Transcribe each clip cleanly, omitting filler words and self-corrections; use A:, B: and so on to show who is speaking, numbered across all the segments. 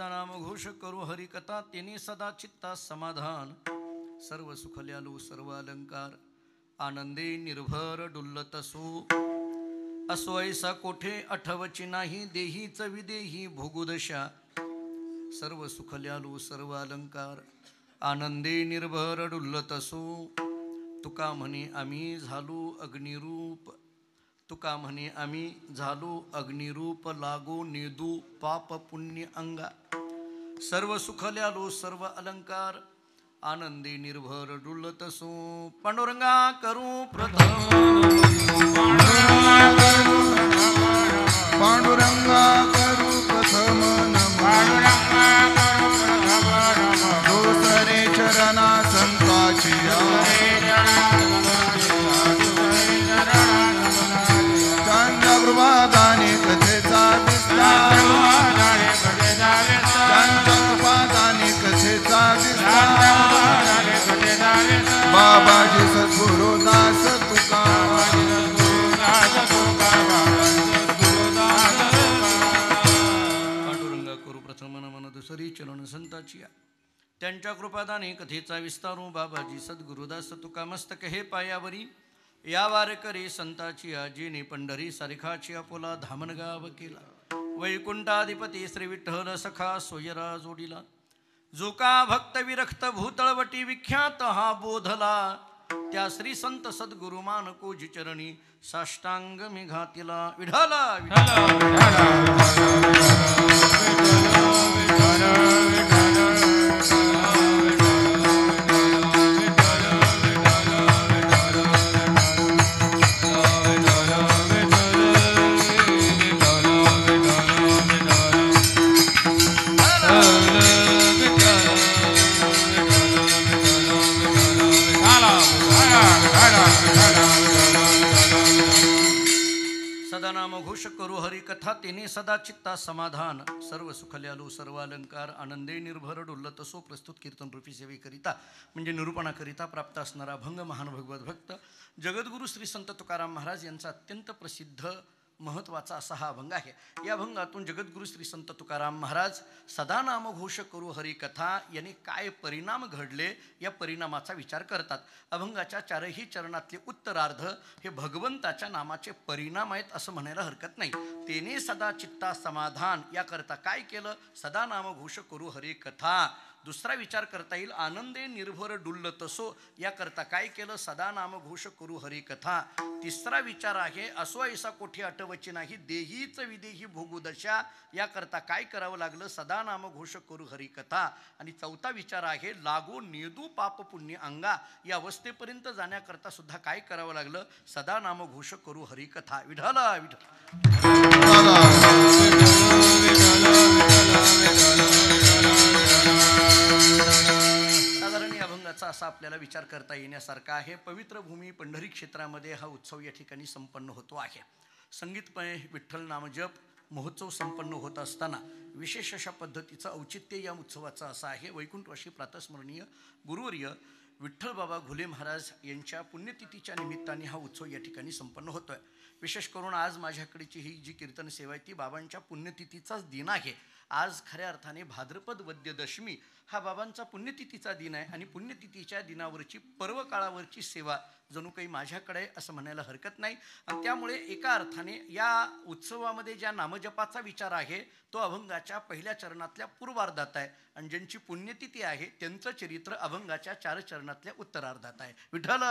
A: सदा नाम घोष करू हरिकथा तेने सदा चित्ता समाधान सर्व सुखल्यालू सर्व अलंकार आनंदे निर्भर डुल्लतसो असो ऐसा कोठे आठवची नाही देहीच विदेही भोगुदशा सर्व सुखल्यालू सर्व अलंकार आनंदे निर्भर डुल्लतसो तुका म्हणे आम्ही झालो अग्निरूप तुका म्हणे आम्ही झालो अग्निरूप लागो नेदू पाप पुण्य अंगा सर्व सुखल्यालो सर्व अलंकार आनंदी निर्भर डुलतसो पांडुरंगा करू प्रथम
B: पांडुरंगा करू प्रथम दोसरे चरणा संताची कृपादाने कथेचा विस्तार कृपादाने कथेचा विस्तार बाबाजी सद्गुरु दास तुका
A: पांडुरंगा करू प्रथम मन दुसरी चरण संताची त्यांच्या कृपादाने कथेचा विस्तारू बाबाजी सद्गुरुदास तुका मस्तक हे पायावरी या वारकरी संताची आजीने पंढरी सारिखाची आपुला धामणगाव केला वैकुंठाधिपती श्री विठ्ठल सखा सोयरा जोडीला जो का भक्त विरक्त भूतळवटी विख्यात हा बोधला त्या श्री संत सद्गुरु मानकोजी चरणी साष्टांग मी घातिला विढाला सदा नाम घोष करू हरिकथा तेने सदा चित्ता समाधान सर्व सुखल्यालू सर्व अलंकार आनंदे निर्भर डुल्लतसो प्रस्तुत कीर्तन रूपी सेवेकरिता म्हणजे निरूपणाकरिता प्राप्त असणारा भंग महान भगवत भक्त जगद्गुरु श्री संत तुकाराम महाराज यांचा अत्यंत प्रसिद्ध महत्त्वाचा असा हा अभंग आहे. या अभंगातून जगद्गुरु श्री संत तुकाराम महाराज सदा नाम घोष करू हरिकथा याने काय परिणाम घडले या परिणामाचा विचार करतात. अभंगाच्या चारही चरणातले उत्तरार्ध हे भगवंताच्या नामाचे परिणाम आहेत असं म्हणायला हरकत नाही. तेने सदा चित्ता समाधान याकरता काय केलं सदा नाम घोष करू हरिकथा. दुसरा विचार करता येईल आनंदे निर्भर डुल्लतसो याकरता काय केलं सदा नाम घोष करू हरिकथा. तिसरा विचार आहे असो ऐसा कोठे आठवची नाही देहीच विदेही भोगुदशा याकरता काय करावं लागलं सदा नाम घोष करू हरिकथा. आणि चौथा विचार आहे लागो नेदू पाप पुण्य अंगा या अवस्थेपर्यंत जाण्याकरता सुद्धा काय करावं लागलं सदा नाम घोष करू हरिकथा. विठ्ठला साधारण या अभंगाचा असा आपल्याला विचार करता येण्यासारखा आहे. पवित्र भूमी पंढरी क्षेत्रामध्ये हा उत्सव या ठिकाणी संपन्न होतो आहे. संगीतमय विठ्ठल नामजप महोत्सव संपन्न होत असताना विशेष अशा पद्धतीचं औचित्य या उत्सवाचं असं आहे. वैकुंठवासी प्रातस्मरणीय गुरुवर्य विठ्ठल बाबा घुले महाराज यांच्या पुण्यतिथीच्या निमित्ताने हा उत्सव या ठिकाणी संपन्न होतोय. विशेष करून आज माझ्याकडची ही जी कीर्तन सेवा आहे ती बाबांच्या पुण्यतिथीचाच दिन आहे. आज खऱ्या अर्थाने भाद्रपद वद्य दशमी हा बाबांचा पुण्यतिथीचा दिन आहे आणि पुण्यतिथीच्या दिनावरची पर्व काळावरची सेवा जणू काही माझ्याकडे आहे असं म्हणायला हरकत नाही. आणि त्यामुळे एका अर्थाने या उत्सवामध्ये ज्या नामजपाचा विचार आहे तो अभंगाच्या पहिल्या चरणातल्या पूर्वार्धात आहे आणि ज्यांची पुण्यतिथी आहे त्यांचं चरित्र अभंगाच्या 4 चरणातल्या उत्तरार्धात आहे. विठ्ठल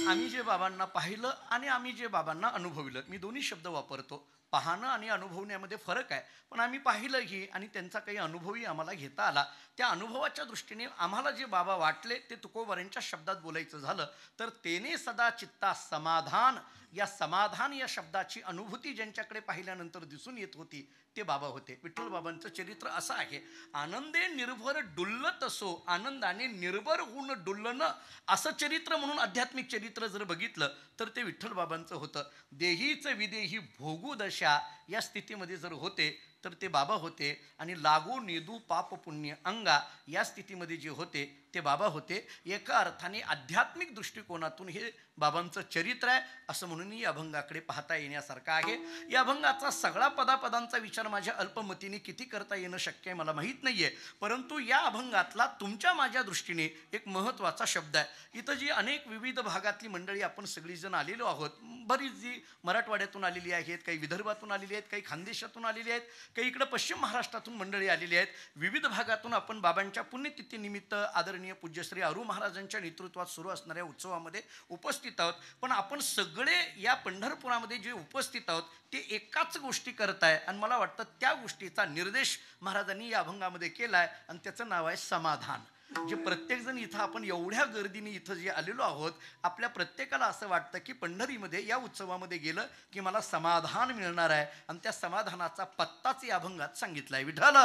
A: आम्ही जे बाबांना पाहिलं आणि आम्ही जे बाबांना अनुभवलं मी दोन्ही शब्द वापरतो. पाहणं आणि अनुभवण्यामध्ये फरक आहे पण आम्ही पाहिलंही आणि त्यांचा काही अनुभवही आम्हाला घेता आला. त्या अनुभवाच्या दृष्टीने आम्हाला जे बाबा वाटले ते तुकोबारांच्या शब्दात बोलायचं झालं तर तेने सदा चित्ता समाधान या समाधान या शब्दाची अनुभूती ज्यांच्याकडे पाहिल्यानंतर दिसून येत होती ते बाबा होते. विठ्ठल बाबांचं चरित्र असं आहे आनंदे निर्भर डुल्लत असो आनंदाने निर्भर होऊन डुल्लणं असं चरित्र म्हणून आध्यात्मिक चरित्र जर बघितलं तर ते विठ्ठल बाबांचं होतं. देहीच विदेही भोगू दशा या स्थितीमध्ये जर होते तर ते बाबा होते आणि लागू नेदू पाप पुण्य अंगा या स्थितीमध्ये जे होते ते बाबा होते. एका अर्थाने आध्यात्मिक दृष्टिकोनातून हे बाबांचं चरित्र आहे असं म्हणून या अभंगाकडे पाहता येण्यासारखं आहे. या अभंगाचा सगळा पदापदांचा विचार माझ्या अल्पमतीने किती करता येणं शक्य आहे मला माहीत नाही आहे, परंतु या अभंगातला तुमच्या माझ्या दृष्टीने एक महत्त्वाचा शब्द आहे. इथं जी अनेक विविध भागातली मंडळी आपण सगळीजण आलेलो आहोत, बरीच जी मराठवाड्यातून आलेली आहेत, काही विदर्भातून आलेली आहेत, काही खानदेशातून आलेली आहेत, काही इकडं पश्चिम महाराष्ट्रातून मंडळी आलेली आहेत. विविध भागातून आपण बाबांच्या पुण्यतिथीनिमित्त आदरणीय पूज्यश्री अरू महाराजांच्या नेतृत्वात सुरू असणाऱ्या उत्सवामध्ये उपस्थित आहोत. पण आपण सगळे या पंढरपुरामध्ये जे उपस्थित आहोत ते एकाच गोष्टी करताय आणि मला वाटतं त्या गोष्टीचा निर्देश महाराजांनी या अभंगामध्ये केला आहे आणि त्याचं नाव आहे समाधान. जे प्रत्येकजण इथं आपण एवढ्या गर्दीने इथं जे आलेलो आहोत, आपल्या प्रत्येकाला असं वाटतं की पंढरीमध्ये या उत्सवामध्ये गेलं की मला समाधान मिळणार आहे आणि त्या समाधानाचा पत्ताच या अभंगात सांगितला आहे. विठ्ठल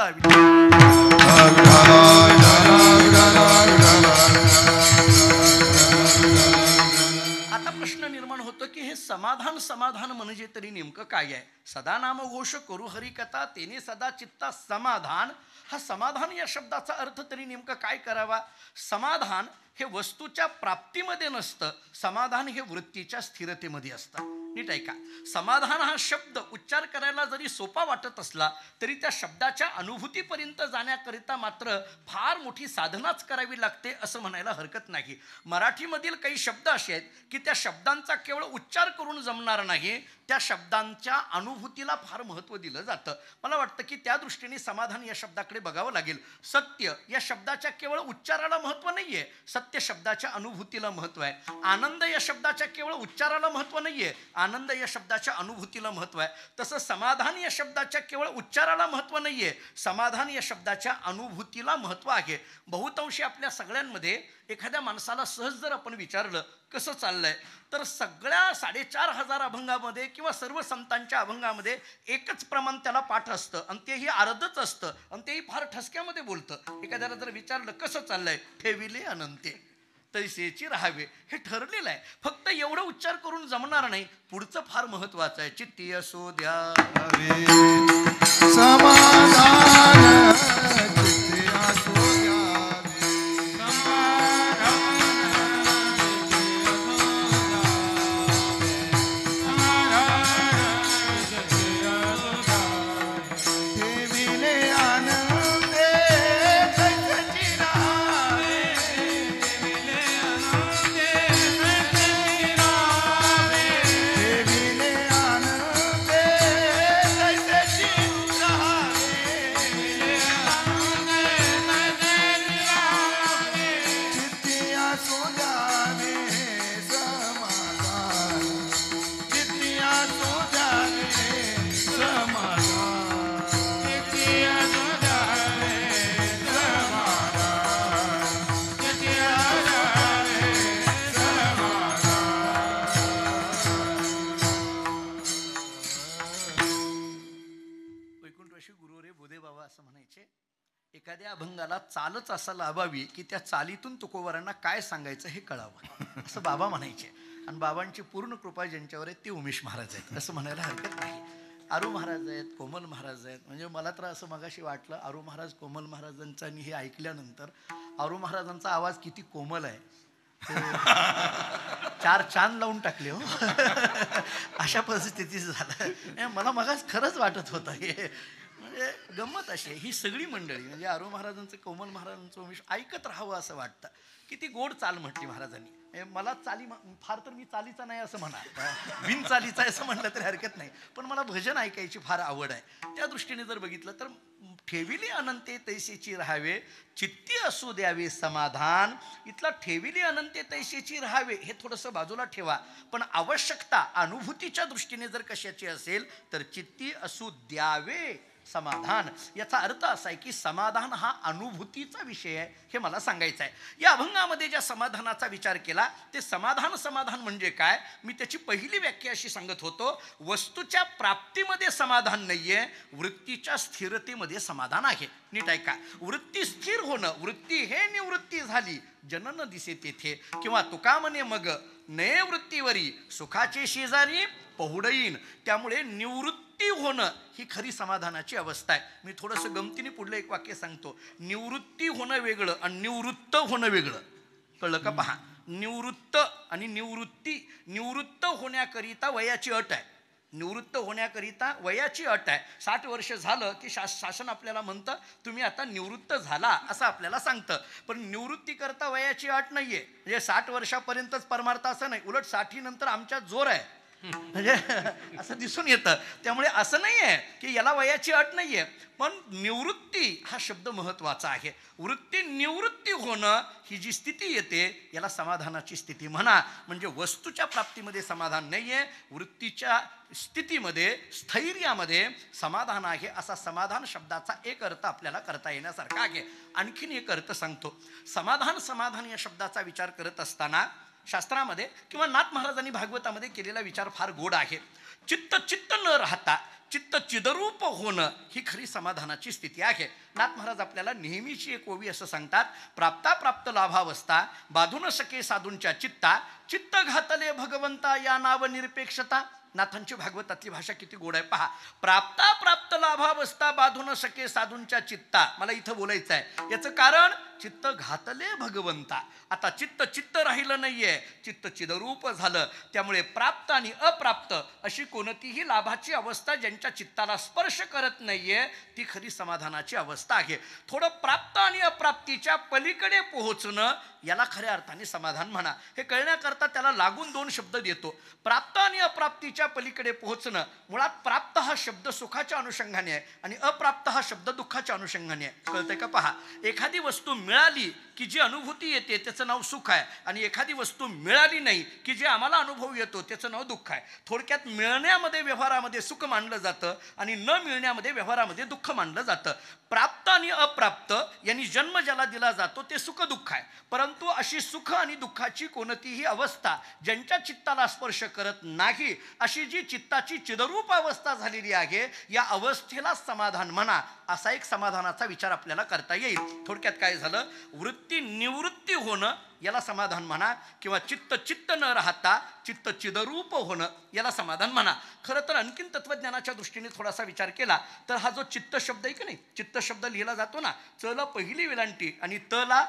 A: आता प्रश्न निर्माण होतो की हे समाधान समाधान म्हणजे तरी नेमकं काय आहे? सदा नाम घोष करू हरिकथा तेने सदा चित्ता समाधान. हा समाधान या शब्दाचा अर्थ तरी नेमकं काय करावा? समाधान हे वस्तूच्या प्राप्तीमध्ये नसतं, समाधान हे वृत्तीच्या स्थिरतेमध्ये असतं. नीट ऐका, समाधान हा शब्द उच्चार करायला जरी सोपा वाटत असला तरी त्या शब्दाच्या अनुभूतीपर्यंत जाण्याकरिता मात्र फार मोठी साधनाच करावी लागते असं म्हणायला हरकत नाही. मराठीमधील काही शब्द असे आहेत की त्या शब्दांचा केवळ उच्चार करून जमणार नाही, त्या शब्दांच्या अनुभूतीला फार महत्त्व दिलं जातं. मला वाटतं की त्या दृष्टीने समाधान या शब्दाकडे बघावं लागेल. सत्य या शब्दाच्या केवळ उच्चाराला महत्त्व नाही आहे, सत्य शब्दाच्या अनुभूतीला महत्त्व आहे. आनंद या शब्दाच्या केवळ उच्चाराला महत्त्व नाही आहे, आनंद या शब्दाच्या अनुभूतीला महत्त्व आहे. तसं समाधान या शब्दाच्या केवळ उच्चाराला महत्त्व नाही आहे, समाधान या शब्दाच्या अनुभूतीला महत्त्व आहे. बहुतांशी आपल्या सगळ्यांमध्ये एखाद्या माणसाला सहज जर आपण विचारलं कसं चाललंय, तर सगळ्या 4,500 अभंगामध्ये किंवा सर्व संतांच्या अभंगामध्ये एकच प्रमाण त्याला पाठ असतं आणि तेही अर्धच असतं आणि तेही फार ठसक्यामध्ये बोलतं. एखाद्याला जर विचारलं कसं चाललंय, ठेविले अनंते तैसेची राहावे, हे ठरलेलं आहे. फक्त एवढं उच्चार करून जमणार नाही, पुढचं फार महत्वाचं आहे. चित्ती असो द्यावे
B: समाधान, चित्ती असो द्यावे
A: एखाद्या अभंगाला चालच असं लावावी की त्या चालीतून तुकोबारांना काय सांगायचं हे कळावं असं बाबा म्हणायचे. आणि बाबांची पूर्ण कृपा ज्यांच्यावर आहे ते उमेश महाराज आहेत असं म्हणायला हरकत नाही. आरू महाराज आहेत, कोमल महाराज आहेत. म्हणजे मला तर असं मगाशी वाटलं आरू महाराज कोमल महाराजांचं आणि हे ऐकल्यानंतर आरू महाराजांचा आवाज किती कोमल आहे, 4 चांद लावून टाकले हो अशा परिस्थितीत झालं. मला मगाच खरंच वाटत होतं हे म्हणजे गंमत अशी आहे. ही सगळी मंडळी म्हणजे आरू महाराजांचं कोमल महाराजांचं उमेश ऐकत राहावं असं वाटतं. किती गोड चाल म्हटली महाराजांनी. मला चाली फार तर मी चालीचा नाही असं म्हणा, बिन चालीचा असं म्हटलं तरी हरकत नाही, पण मला भजन ऐकायची फार आवड आहे. त्या दृष्टीने जर बघितलं तर ठेविली अनंते तैसेची राहावे, चित्ती असू द्यावे समाधान. इथला ठेविली अनंते तैसेची राहावे हे थोडंसं बाजूला ठेवा, पण आवश्यकता अनुभूतीच्या दृष्टीने जर कशाची असेल तर चित्ती असू द्यावे समाधान. याचा अर्थ असा आहे की समाधान हा अनुभूतीचा विषय आहे हे मला सांगायचं आहे. या अभंगामध्ये ज्या समाधानाचा विचार केला ते समाधान म्हणजे काय, मी त्याची पहिली व्याख्या अशी सांगत होतो. वस्तूच्या प्राप्तीमध्ये समाधान नाहीये, वृत्तीच्या स्थिरतेमध्ये समाधान आहे. नीट ऐका, वृत्ती स्थिर होणं, वृत्ती हे निवृत्ती झाली जनन दिसे तेथे, किंवा तुका म्हणे मग नये वृत्तीवरी सुखाचे शेजारी पहुडईन. त्यामुळे निवृत्ती होणं ही खरी समाधानाची अवस्था आहे. मी थोडंसं गमतीने पुढलं एक वाक्य सांगतो. निवृत्ती होणं वेगळं आणि निवृत्त होणं वेगळं. कळलं का? पहा, निवृत्त आणि निवृत्ती. निवृत्त होण्याकरिता वयाची अट आहे. निवृत्त होण्याकरिता वयाची अट आहे. 60 वर्ष झालं की शासन आपल्याला म्हणतं तुम्ही आता निवृत्त झाला असं आपल्याला सांगतं. पण निवृत्ती करता वयाची अट नाहीये. म्हणजे 60 वर्षापर्यंतच परमार्थ असं नाही. उलट 60 नंतर आमच्या जोर आहे म्हणजे असं दिसून येतं. त्यामुळे असं नाही आहे की याला वयाची अट नाहीये. पण निवृत्ती हा शब्द महत्वाचा आहे. वृत्ती निवृत्ती होणं ही जी स्थिती येते याला समाधानाची स्थिती म्हणा. म्हणजे वस्तूच्या प्राप्तीमध्ये समाधान नाहीये, वृत्तीच्या स्थितीमध्ये स्थैर्यामध्ये समाधान आहे. असा समाधान शब्दाचा एक अर्थ आपल्याला करता येण्यासारखा आहे. आणखीन एक अर्थ सांगतो. समाधान समाधान या शब्दाचा विचार करत असताना शास्त्रामध्ये किंवा नाथ महाराजांनी भागवतामध्ये केलेला विचार फार गोड आहे. चित्त चित्त न राहता चित्त चिदरूप होणं ही खरी समाधानाची स्थिती आहे. नाथ महाराज आपल्याला नेहमीची एक ओवी असं सांगतात. प्राप्ता प्राप्त लाभावस्था बाधू न सके साधूंच्या चित्ता, चित्त घातले भगवंता या नाव निरपेक्षता. नाथांची भागवतातली भाषा किती गोड आहे पहा. प्राप्ता प्राप्त लाभावस्था बाधू न सके साधूंच्या चित्ता. मला इथं बोलायचं आहे. याचं कारण चित्त घातले भगवंता. आता चित्त चित्त राहिलं नाहीये, चित्त चिदरूप झालं. त्यामुळे प्राप्त आणि अप्राप्त अशी कोणतीही लाभाची अवस्था ज्यांच्या चित्ताला स्पर्श करत नाहीये ती खरी समाधानाची अवस्था आहे. थोडं प्राप्त आणि अप्राप्तीच्या पलीकडे पोहोचणं याला खऱ्या अर्थाने समाधान म्हणा. हे कळण्याकरता त्याला लागून 2 शब्द देतो. प्राप्त आणि अप्राप्तीच्या पलीकडे पोहोचणं. मुळात प्राप्त हा शब्द सुखाच्या अनुषंगाने आहे आणि अप्राप्त हा शब्द दुःखाच्या अनुषंगाने आहे. कळतंय का? पहा, एखादी वस्तू मिळाली की जी अनुभूती येते त्याचं नाव सुख आहे आणि एखादी वस्तू मिळाली नाही की जे आम्हाला अनुभव येतो त्याचं नाव दुःख आहे. थोडक्यात मिळण्यामध्ये व्यवहारामध्ये सुख मानलं जातं आणि न मिळण्यामध्ये व्यवहारामध्ये दुःख मानलं जातं. प्राप्त आणि अप्राप्त यांनी जन्म ज्याला दिला जातो ते सुख दुःख आहे. परंतु अशी सुख आणि दुःखाची कोणतीही अवस्था ज्यांच्या चित्ताला स्पर्श करत नाही अशी जी चित्ताची चिदरूप अवस्था झालेली आहे या अवस्थेला समाधान म्हणा. असा एक समाधानाचा विचार आपल्याला करता येईल. थोडक्यात काय झालं? वृत्ती निवृत्ती होणं याला समाधान म्हणा किंवा चित्त चित्त न राहता चित्त चिदरूप होणं याला समाधान म्हणा. खरं तर आणखीन तत्वज्ञानाच्या दृष्टीने थोडासा विचार केला तर हा जो चित्त शब्द आहे की नाही, चित्त शब्द लिहिला जातो ना, चला पहिली वेलांटी आणि तला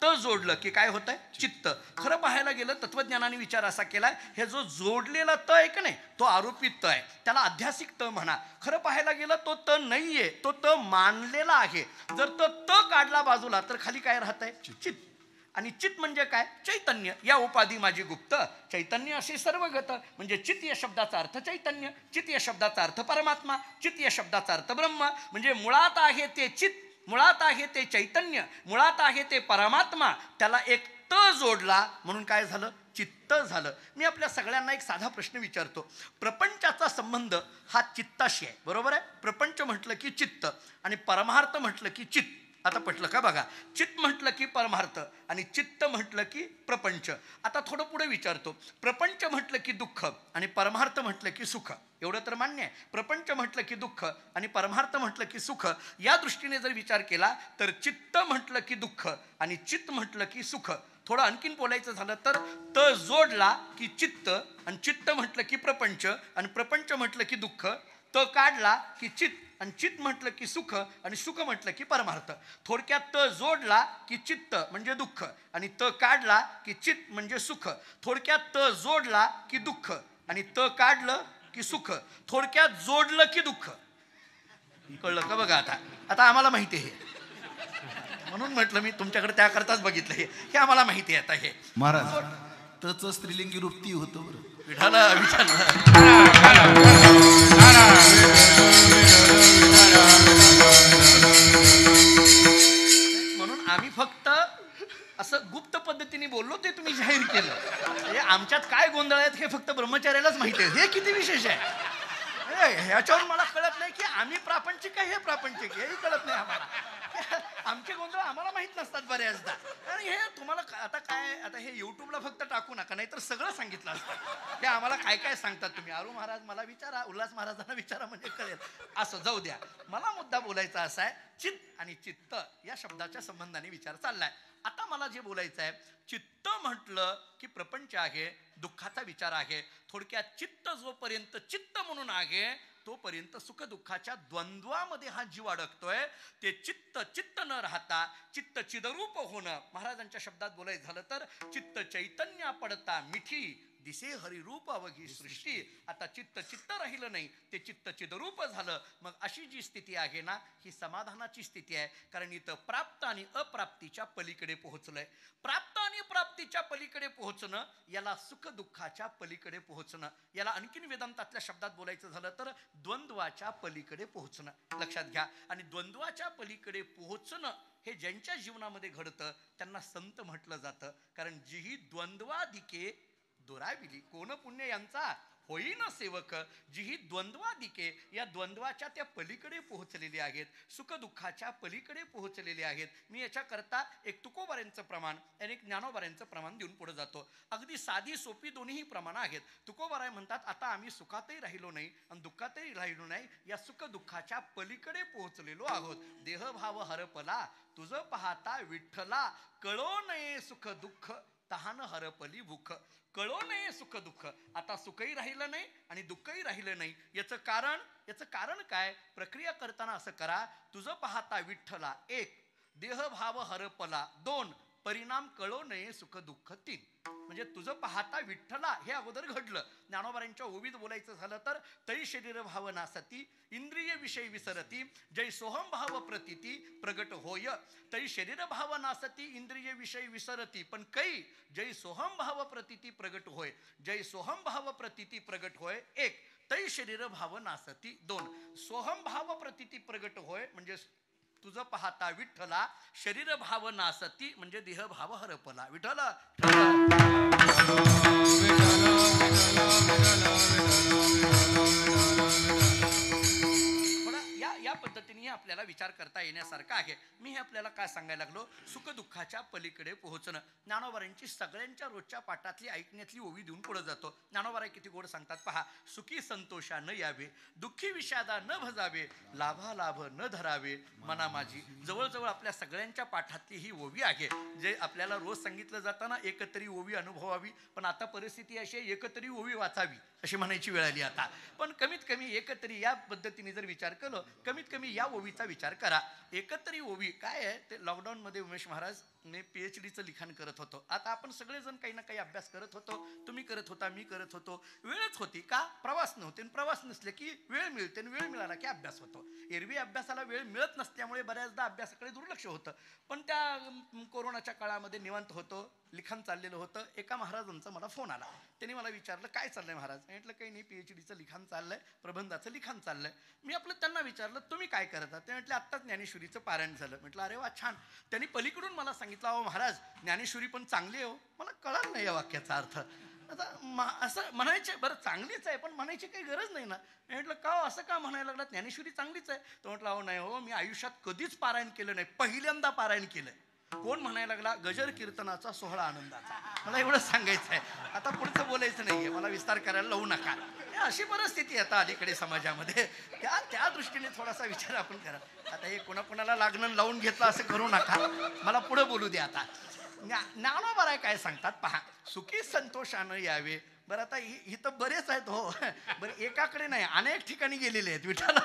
A: त जोडलं की काय होतंय? चित्त. खरं पाहायला गेलं तत्वज्ञानाने विचार असा केलाय हे जो जोडलेला त आहे की नाही तो आरोपित त आहे, त्याला अध्यासिक त म्हणा. खरं पाहायला गेलं तो त नाहीये, तो त मानलेला आहे. जर तो त काढला बाजूला तर खाली काय राहतंय? चित्त. आणि चित म्हणजे काय? चैतन्य. या उपाधी माझी गुप्त चैतन्य असे सर्वगत. म्हणजे चित या शब्दाचा अर्थ चैतन्य, चित या शब्दाचा अर्थ परमात्मा, चित या शब्दाचा अर्थ ब्रह्म. म्हणजे मुळात आहे ते चित, मुळात आहे ते चैतन्य, मुळात आहे ते परमात्मा. त्याला एक त जोडला म्हणून काय झालं? चित्त झालं. मी आपल्या सगळ्यांना एक साधा प्रश्न विचारतो. प्रपंचाचा संबंध हा चित्ताशी आहे, बरोबर आहे? प्रपंच म्हटलं की चित्त आणि परमार्थ म्हटलं की चित्त. आता पटलं का? बघा, चित्त म्हटलं की परमार्थ आणि चित्त म्हटलं की प्रपंच. आता थोडं पुढे विचारतो. प्रपंच म्हटलं की दुःख आणि परमार्थ म्हटलं की सुख. एवढं तर मान्य आहे. प्रपंच म्हटलं की दुःख आणि परमार्थ म्हटलं की सुख. या दृष्टीने जर विचार केला तर चित्त म्हटलं की दुःख आणि चित्त म्हटलं की सुख. थोडं आणखीन बोलायचं झालं तर त जोडला की चित्त आणि चित्त म्हटलं की प्रपंच आणि प्रपंच म्हटलं की दुःख. त काढला की चित्त आणि चित्त म्हटलं की सुख आणि सुख म्हटलं की परमार्थ. थोडक्यात त जोडला की चित्त म्हणजे दुःख आणि त काढला की चित्त म्हणजे सुख. थोडक्यात त जोडला की दुःख आणि त काढलं की सुख. थोडक्यात जोडलं की दुःख. कळलं का? बघा आता आता आम्हाला माहिती आहे म्हणून म्हटलं मी तुमच्याकडे त्याकरताच बघितलं. हे आम्हाला माहिती आहे. आता हे
B: महाराज तच स्त्रीलिंगी रूपती होतं बरं.
A: विठाला विठाला म्हणून आम्ही फक्त असं गुप्त पद्धतीने बोललो ते तुम्ही जाहीर केलं. म्हणजे आमच्यात काय गोंधळ आहेत हे फक्त ब्रह्मचार्यालाच माहिती आहे. हे किती विशेष आहे. ह्याच्यावर मला कळत नाही की आम्ही प्रापंचिक आहे हे प्रापंचिक हेही कळत नाही आम्हाला. आमचे गोंधळ आम्हाला माहित नसतात बऱ्याचदा. आणि हे तुम्हाला आता काय, आता हे युट्यूबला फक्त टाकू नका नाहीतर सगळं सांगितलं असतं. ते आम्हाला काय काय सांगतात तुम्ही. अरू महाराज मला विचारा, उल्हास महाराजांना विचारा म्हणजे कळेल. असं जाऊ द्या. मला मुद्दा बोलायचा असा आहे, चित्त आणि चित्त या शब्दाच्या संबंधाने विचार चाललाय. आता मला जे बोलायचं आहे, चित्त म्हटलं की प्रपंच आहे, दुःखाचा विचार आहे. थोडक्यात चित्त जोपर्यंत चित्त म्हणून आहे तोपर्यंत सुख दुःखाच्या द्वंद्वामध्ये हा जीव अडकतोय. ते चित्त चित्त न राहता चित्त चिदरूप होणं, महाराजांच्या शब्दात बोलायचं झालं तर चित्त चैतन्य पडता मिठी दिसे हरिरूप अवघी सृष्टी. आता चित्त चित्त राहिलं नाही, ते चित्त चिदरूप झालं. मग अशी जी स्थिती आहे ना, ही समाधानाची स्थिती आहे. कारण इथं प्राप्त आणि अप्राप्तीच्या पलीकडे पोहोचलंय. प्राप्त आणि प्राप्तीच्या पलीकडे पोहोचणं याला सुख दुःखाच्या पलीकडे पोहोचणं, याला आणखीन वेदांतातल्या शब्दात बोलायचं झालं तर द्वंद्वाच्या पलीकडे पोहोचणं लक्षात घ्या. आणि द्वंद्वाच्या पलीकडे पोहोचणं हे ज्यांच्या जीवनामध्ये घडतं त्यांना संत म्हटलं जातं. कारण जी ही द्वंद्वाधिके दुराविली कोण पुण्य यांचा होईन सेवक. जी ही द्वंद्वाधिके या द्वंद्वाच्या त्या पलीकडे पोहोचलेली आहेत, सुख दुःखाच्या पलीकडे पोहोचलेले आहेत. मी याच्याकरता एक तुकोबाऱ्यांचं प्रमाण आणि एक ज्ञानोबाऱ्यांचं प्रमाण देऊन पुढे जातो. अगदी साधी सोपी दोन्ही प्रमाणं आहेत. तुकोबाराय म्हणतात, आता आम्ही सुखातही राहिलो नाही आणि दुःखातही राहिलो नाही, या सुख दुःखाच्या पलीकडे पोहोचलेलो आहोत. देहभाव हरपला तुझं पाहता विठ्ठला, कळो नये सुख दुःख तहान हरपली भूख. कळो नये सुख दुःख, आता सुखही राहिलं नाही आणि दुःखही राहिलं नाही. याचं कारण काय? प्रक्रिया करताना असं करा, तुझं पाहता विठ्ठला 1, देहभाव हरपला 2, परिणाम कळो नये सुख दुःख 3. म्हणजे तुझं पाहता विठ्ठला हे अगोदर घडलं. ज्ञानोबारांच्या ओवीत बोलायचं झालं तर तै शरीर भाव नासती इंद्रिय विषय विसरती, जय सोहम भाव प्रतीती प्रगट होय. तै शरीर भाव नासती इंद्रिय विषय विसरती, पण कै जय सोहम भाव प्रतीती प्रगट होय. जय सोहम भाव प्रतीती प्रगट होय 1, तै शरीर भाव नासती 2. सोहम भाव प्रतीती प्रगट होय म्हणजे तुझं पाहता विठ्ठला, शरीर भाव नासती म्हणजे देह भाव हरपला. विठ्ठल या पद्धतीने आपल्याला विचार करता येण्यासारखा आहे. मी हे आपल्याला काय सांगायला लागलो, सुख दुःखाच्या पलीकडे पोहोचणं. ज्ञानोबारांची सगळ्यांच्या रोजच्या पाठातली ऐकण्यातली ओवी देऊन पुढे जातो. ज्ञानोबाराय किती गोड सांगतात पहा, सुखी संतोषा न यावे, दुःखी विषादा न भजावे, लाभालाभ न धरावे मना माझी. जवळजवळ आपल्या सगळ्यांच्या पाठातली ही ओवी आहे, जे आपल्याला रोज सांगितलं जाताना एकतरी ओवी अनुभवावी. पण आता परिस्थिती अशी आहे, एकतरी ओवी वाचावी अशी म्हणायची वेळ आली आता. पण कमीत कमी एकतरी या पद्धतीने जर विचार केलं, कमीत कमी या ओवीचा विचार करा. एकतरी ओवी काय आहे, ते लॉकडाऊनमध्ये उमेश महाराज मी PhDचं लिखाण करत होतो. आता आपण सगळेजण काही ना काही अभ्यास करत होतो. तुम्ही करत होता, मी करत होतो. वेळच होती का? प्रवास नव्हते. प्रवास नसले की वेळ मिळते, वेळ मिळाला की अभ्यास होतो. एरवी अभ्यासाला वेळ मिळत नसल्यामुळे बऱ्याचदा अभ्यासाकडे दुर्लक्ष होतं. पण त्या कोरोनाच्या काळामध्ये निवांत होतो, लिखाण चाललेलं होतं. एका महाराजांचा मला फोन आला. त्यांनी मला विचारलं, काय चाललंय महाराज? म्हटलं काही नाही, PhDचं लिखाण चाललंय, प्रबंधाचं लिखाण चाललंय. मी आपलं त्यांना विचारलं, तुम्ही काय करता? ते म्हटलं आत्ताच ज्ञानेश्वरीचं पारायण झालं. म्हटलं अरे वा छान. त्यांनी पलीकडून मला सांगितलं, अहो महाराज ज्ञानेश्वरी पण चांगली आहे हो. मला कळलं नाही या वाक्याचा अर्थ. आता असं म्हणायचे, बरं चांगलीच आहे पण म्हणायची काही गरज नाही ना. म्हटलं का असं का म्हणायला लागला, ज्ञानेश्वरी चांगलीच आहे. तो म्हटलं अहो नाही हो, मी आयुष्यात कधीच पारायण केलं नाही, पहिल्यांदा पारायण केलंय. कोण म्हणायला लागला? गजर कीर्तनाचा सोहळा आनंदाचा. मला एवढं सांगायचं आहे, आता पुढचं बोलायचं नाहीये, मला विस्तार करायला लावू नका. अशी परिस्थिती आता अलीकडे समाजामध्ये, त्या दृष्टीने थोडासा विचार आपण करा. आता हे कोणाकोणाला लागणं लावून घेतलं असं करू नका, मला पुढे बोलू द्या. आता ज्ञानोबाराय काय सांगतात पहा, सुखी संतोषानं यावे. बरं आता इथं बरेच आहेत हो, बरं एकाकडे नाही अनेक ठिकाणी गेलेले आहेत. विठ्ठल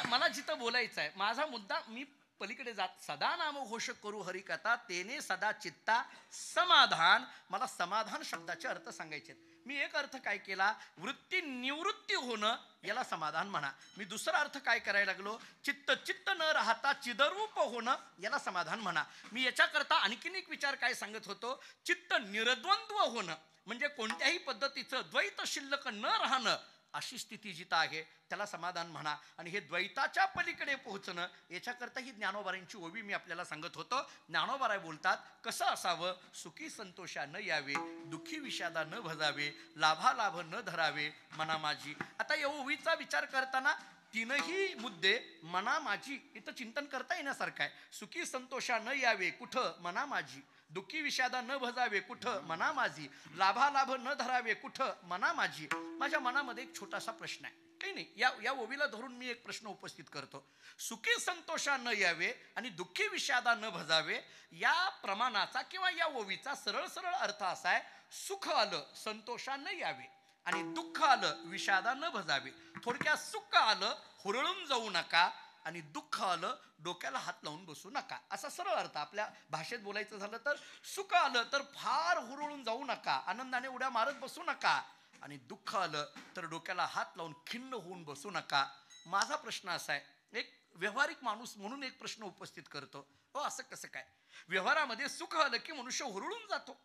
A: मला जिथं बोलायचं आहे, माझा मुद्दा, मी पलीकडे जात, सदा नाम घोष करू हरिकथा तेने सदा चित्ता समाधान. मला समाधान शब्दाचे अर्थ सांगायचे. मी एक अर्थ काय केला, वृत्ती निवृत्ती होणं याला समाधान म्हणा. मी दुसरा अर्थ काय करायला लागलो, चित्त चित्त न राहता चिदरूप होणं याला समाधान म्हणा. मी याच्याकरता आणखीन एक विचार काय सांगत होतो, चित्त निरद्वंद्व होणं म्हणजे कोणत्याही पद्धतीचं द्वैत शिल्लक न राहणं, अशी स्थिती जिथं आहे त्याला समाधान म्हणा. आणि हे द्वैताच्या पलीकडे पोहोचणं याच्याकरता ही ज्ञानोबारांची ओवी मी आपल्याला सांगत होतो. ज्ञानोबाराय बोलतात, कसं असावं, सुखी संतोषा न यावे, दुःखी विषादा न भजावे, लाभालाभ न धरावे मना माझी. आता या ओवीचा विचार करताना तीनही मुद्दे मना माझी इथं चिंतन करता येण्यासारखं आहे. सुखी संतोषा न यावे कुठं? मना माझी. दुःखी विषादा न भजावे कुठं? मना माझी. लाभालाभ न धरावे कुठं? मना माझी. माझ्या मनामध्ये एक छोटासा प्रश्न आहे. काही नाही. या ओवीला धरून मी एक प्रश्न उपस्थित करतो. सुखी संतोषा न यावे आणि दुःखी विषादा न भजावे, या प्रमाणाचा किंवा या ओवीचा सरळ सरळ अर्थ असा आहे, सुख आलं संतोषा न यावे आणि दुःख आलं विषादा न भजावे. थोडक्यात सुख आलं हुरळून जाऊ नका आणि दुःख आलं डोक्याला हात लावून बसू नका, असा सरळ अर्थ. आपल्या भाषेत बोलायचं झालं तर सुख आलं तर फार हुरळून जाऊ नका, आनंदाने उड्या मारत बसू नका, आणि दुःख आलं तर डोक्याला हात लावून खिन्न होऊन बसू नका. माझा प्रश्न असा आहे, एक व्यावहारिक माणूस म्हणून एक प्रश्न उपस्थित करतो, असं कसं काय? व्यवहारामध्ये सुख आलं की मनुष्य हुरळून जातो